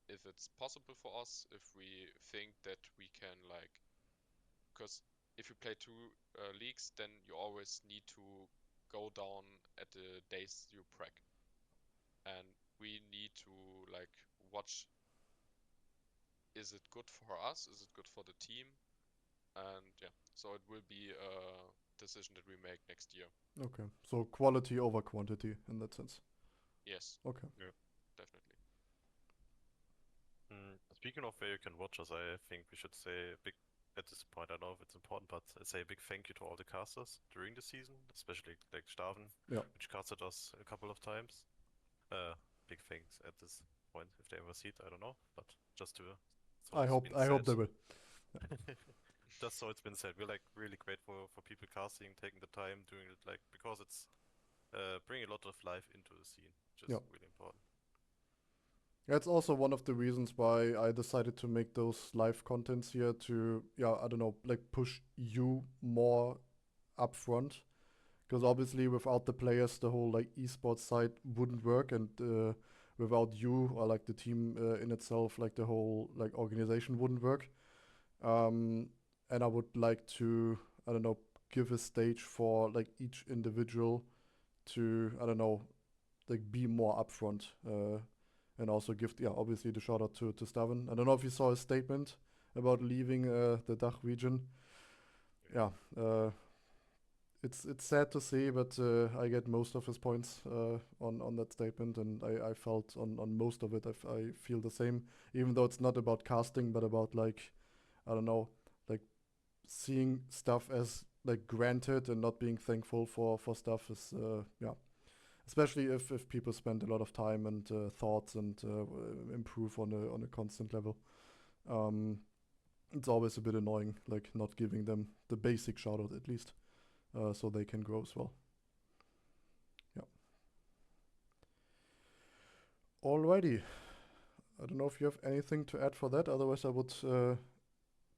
if it's possible for us, if we think that we can like, because if you play 2 leagues, then you always need to go down at the days you preg, and we need to like watch. Is it good for us? Is it good for the team? And yeah, so it will be a decision that we make next year. Okay, so quality over quantity in that sense. Yes, Okay. definitely. Speaking of where you can watch us, I think we should say a big, at this point, I don't know if it's important, but say a big thank you to all the casters during the season, especially like Staven, Yeah. which casted us a couple of times. Big thanks at this point. If they ever see it, I don't know, but just to. So I it's hope been they said. will. Just so it's been said, we're like really grateful for people casting, taking the time, doing it like because it's bringing a lot of life into the scene, which is Yeah. really important. That's also one of the reasons why I decided to make those live contents here to, I don't know, like push you more up front. Because obviously without the players, the whole like esports side wouldn't work, and without you or like the team in itself, like the whole like organization wouldn't work. And I would like to, I don't know, give a stage for like each individual to, I don't know, like be more upfront. And also give, obviously the shout out to Staven. I don't know if you saw his statement about leaving the DACH region. Yeah, it's sad to see, but I get most of his points on that statement, and I felt on most of it, I feel the same, even though it's not about casting, but about like, I don't know, like seeing stuff as like granted and not being thankful for stuff is, especially if people spend a lot of time and thoughts and improve on a constant level. It's always a bit annoying, like not giving them the basic shout out at least, so they can grow as well. Yeah. Alrighty. I don't know if you have anything to add for that. Otherwise, I would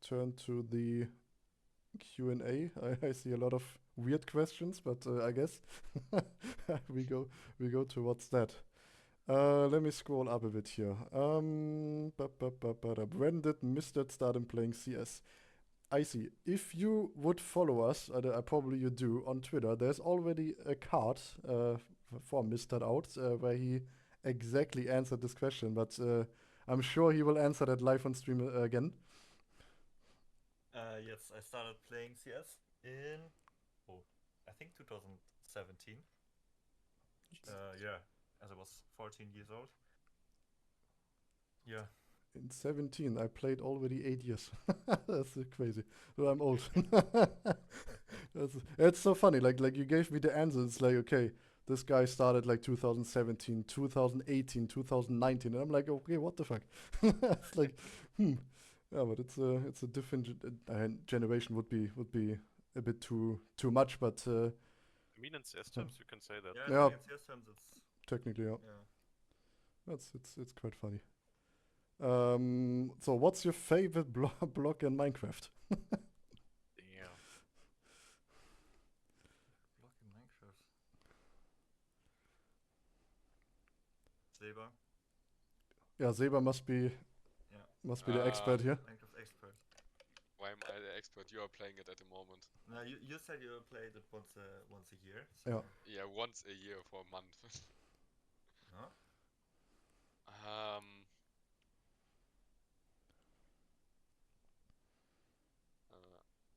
turn to the Q&A. I see a lot of weird questions, but I guess we go towards that. Let me scroll up a bit here. When did Mr. start playing CS? I see. If you would follow us, probably you do, on Twitter, there's already a card for Mr. out where he exactly answered this question, but I'm sure he will answer that live on stream again. Yes, I started playing CS in, I think 2017. As I was 14 years old. Yeah. In 17, I played already 8 years. That's crazy. So I'm old. It's so funny. Like you gave me the answer. It's like, okay, this guy started like 2017, 2018, 2019, and I'm like, okay, what the fuck? It's like, Yeah, but it's a different generation. Would be a bit too much, but I mean, in CS terms, you can say that. Yeah, in CS terms, it's technically, yeah. Yeah. It's quite funny. So what's your favorite block in Minecraft? Damn. Block in Minecraft. Saber. Yeah, Saber must be Must be the expert here. Minecraft expert. Why am I the expert? You are playing it at the moment. No, you said you played it once a year. So. Yeah. Yeah, once a year for a month. Huh?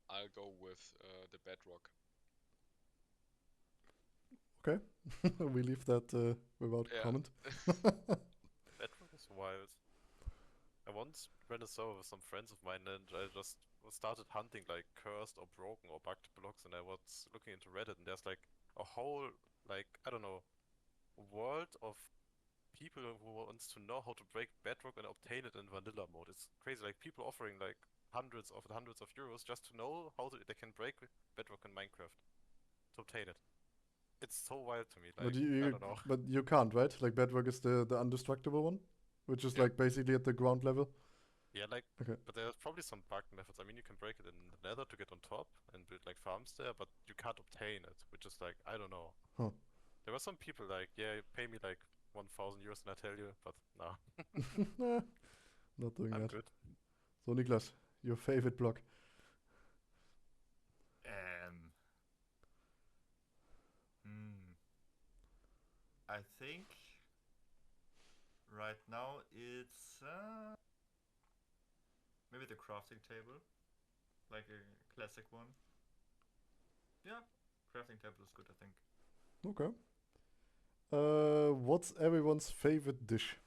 I'll go with the Bedrock. Okay. We leave that without Yeah. comment. Bedrock is wild. I once ran a server with some friends of mine and I just started hunting like cursed or broken or bugged blocks, and I was looking into Reddit and there's like a whole, like, I don't know, world of people who wants to know how to break Bedrock and obtain it in vanilla mode. It's crazy, like people offering like hundreds of euros just to know how they can break Bedrock in Minecraft to obtain it. It's so wild to me, like, I don't know. But you can't, right? Like Bedrock is the undestructible one, which is Yeah. like basically at the ground level. Yeah, like, Okay. but there's probably some bug methods. I mean, you can break it in the nether to get on top and build like farms there, but you can't obtain it, which is like, I don't know. Huh. There were some people like, yeah, pay me like 1,000 euros and I tell you, but no, Nah, not doing I'm that. good. So Niklas, your favorite block? I think right now it's maybe the crafting table, like a classic one. Yeah, crafting table is good, I think. Okay. What's everyone's favorite dish?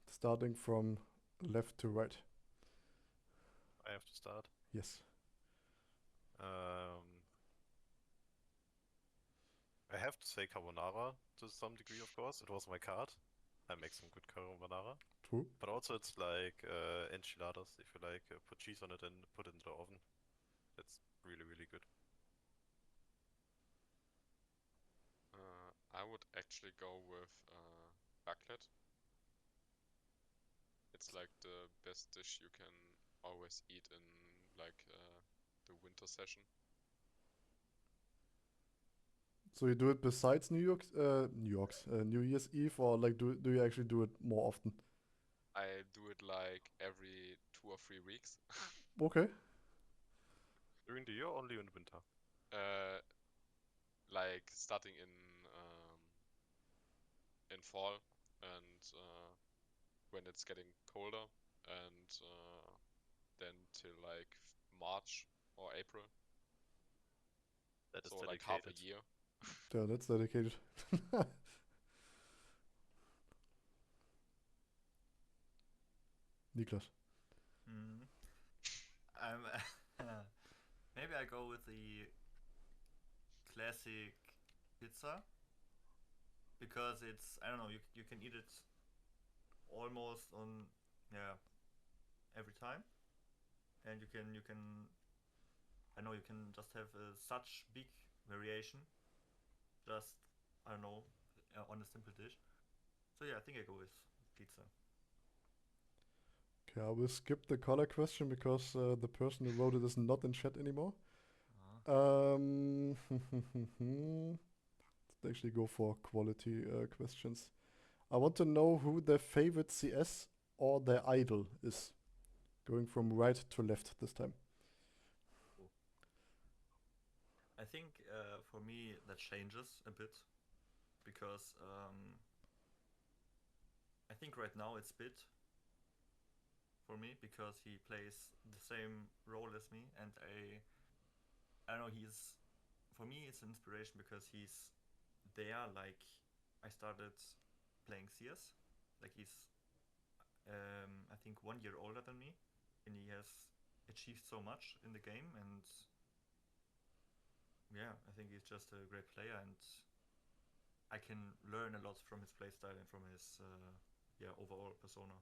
Starting from left to right. I have to start. Yes. I have to say carbonara to some degree, of course. It was my card. I make some good carbonara. True. But also it's like enchiladas, if you like, put cheese on it and put it in the oven. It's really, really good. I would actually go with raclette. It's like the best dish you can always eat in like the winter session. So you do it besides New Year's Eve, or like do you actually do it more often? I do it like every 2 or 3 weeks. Okay. During the year, or only in winter. Like starting in fall and when it's getting colder, and then till like March or April. That is So like half a dedicated. year. Yeah, that's dedicated. Niklas. I'm maybe I go with the classic pizza because it's, I don't know, you can eat it almost on every time, and you can I know you can just have such big variation just, I don't know, on a simple dish. So yeah, I think I go with pizza. Okay, I will skip the color question because the person who wrote it is not in chat anymore. Let's actually go for quality questions. I want to know who their favorite CS or their idol is. Going from right to left this time. I think for me that changes a bit because I think right now it's Bit for me because he plays the same role as me, and I don't know, he's, for me it's an inspiration because he's there, like I started playing CS, like he's I think 1 year older than me, and he has achieved so much in the game, and yeah, I think he's just a great player, and I can learn a lot from his playstyle and from his overall persona.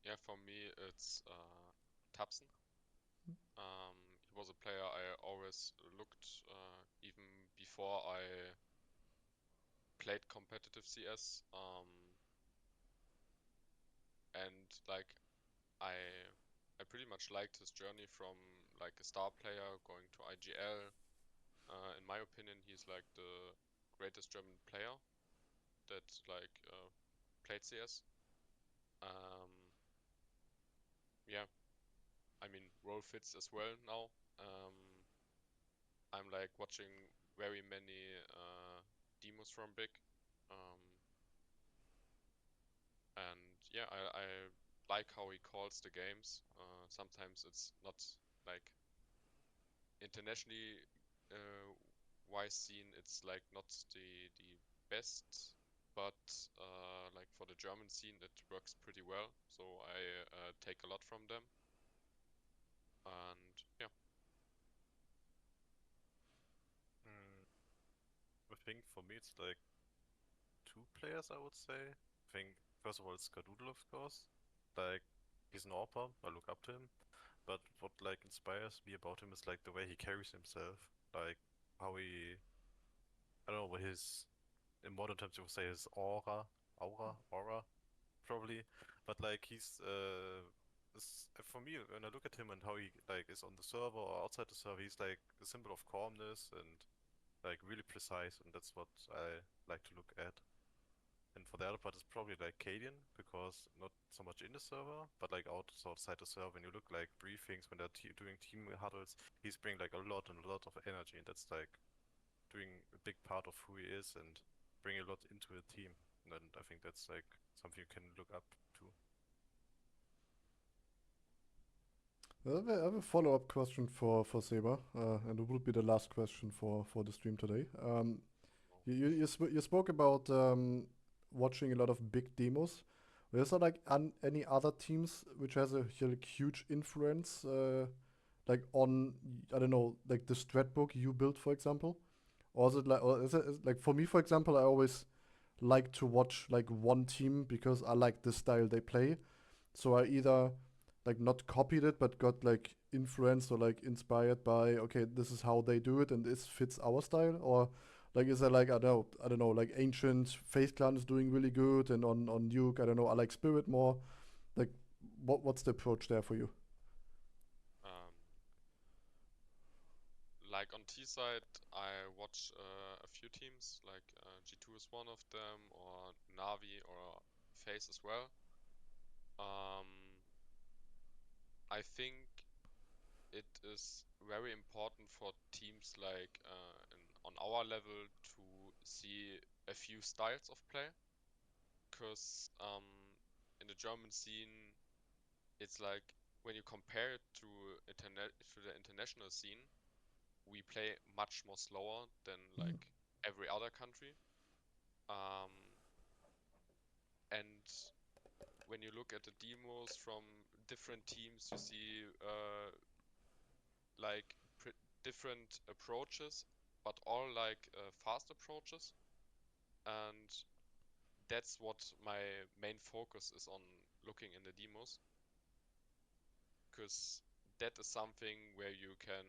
Yeah, for me it's Tapson. He was a player I always looked even before I played competitive CS. And like I pretty much liked his journey from like a star player going to IGL. In my opinion, he's like the greatest German player that like played CS. Yeah, I mean role fits as well now. I'm like watching very many demos from Big, and yeah, I like how he calls the games. Sometimes it's not like internationally wise scene. It's like not the best, but like for the German scene, it works pretty well. So I take a lot from them, and yeah. I think for me it's like two players, I would say. I think first of all it's Skadoodle, of course. Like he's an AWPer, I look up to him. But what like inspires me about him is like the way he carries himself. Like how he, I don't know, what his, in modern terms you would say his aura, probably. But like for me, when I look at him and how he like is on the server or outside the server, he's like a symbol of calmness and like really precise, and that's what I like to look at. And for the other part, it's probably like Cadian, because not so much in the server, but like outside the server, when you look like briefings, when they're doing team huddles, he's bringing like a lot and a lot of energy, and that's like doing a big part of who he is and bringing a lot into a team. And I think that's like something you can look up to. I have a follow-up question for Seba, and it will be the last question for the stream today. You spoke about watching a lot of big demos. Is there like any other teams which has a like, huge influence, like on, I don't know, like the strat book you built, for example, or is it like for me, for example, I always like to watch like one team because I like the style they play. So I either like not copied it but got like influenced or like inspired by, okay, this is how they do it and this fits our style, or like is there like I don't know like ancient Faith Clan is doing really good, and on Nuke I don't know I like Spirit more, like what's the approach there for you? Um, like on T side, I watch a few teams, like G2 is one of them, or Navi or FaZe as well. Um, I think it is very important for teams like on our level to see a few styles of play, because in the German scene, it's like when you compare it to the international scene, we play much more slower than like every other country. Um, and when you look at the demos from different teams, you see like different approaches, but all like fast approaches. And that's what my main focus is on looking in the demos, because that is something where you can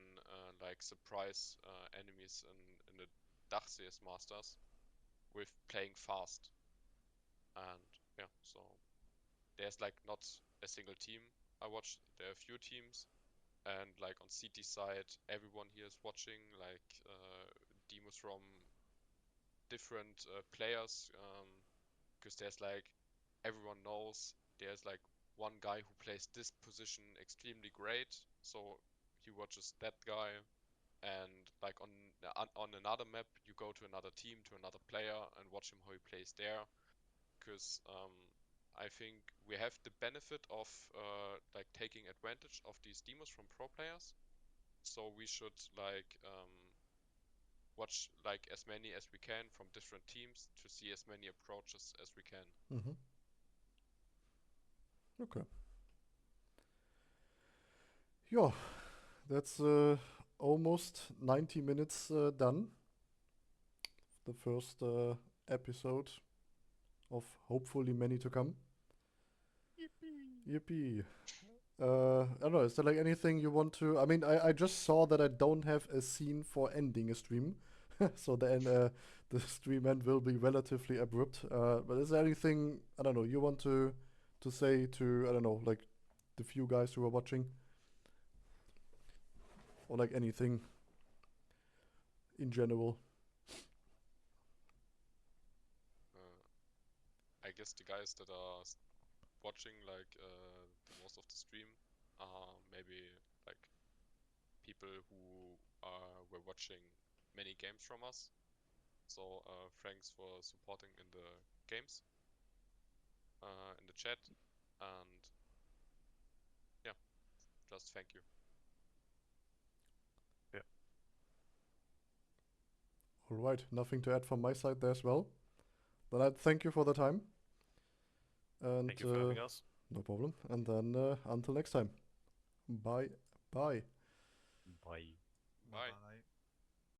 like surprise enemies in the DACH CS Masters with playing fast. And yeah, so there's like not a single team I watch. There are a few teams, and like on CT side, everyone here is watching like demos from different players, because there's like everyone knows there's like one guy who plays this position extremely great, so he watches that guy. And like on another map, you go to another team, to another player, and watch him how he plays there, because I think we have the benefit of like taking advantage of these demos from pro players. So we should like watch like as many as we can from different teams to see as many approaches as we can. Mm-hmm. Okay. Yeah, that's almost 90 minutes done. The first episode of hopefully many to come. Yippee. I don't know, is there like anything you want to? I mean, I just saw that I don't have a scene for ending a stream. So then the stream end will be relatively abrupt. But is there anything, I don't know, you want to say to, I don't know, like the few guys who are watching? Or like anything in general? I guess the guys that are watching like the most of the stream are maybe like people who were watching many games from us. So thanks for supporting in the games, in the chat, and yeah, just thank you. All right, nothing to add from my side there as well. Then I thank you for the time. And Thank you for having us. no problem. And then until next time. Bye. Bye. Bye. Bye. Bye.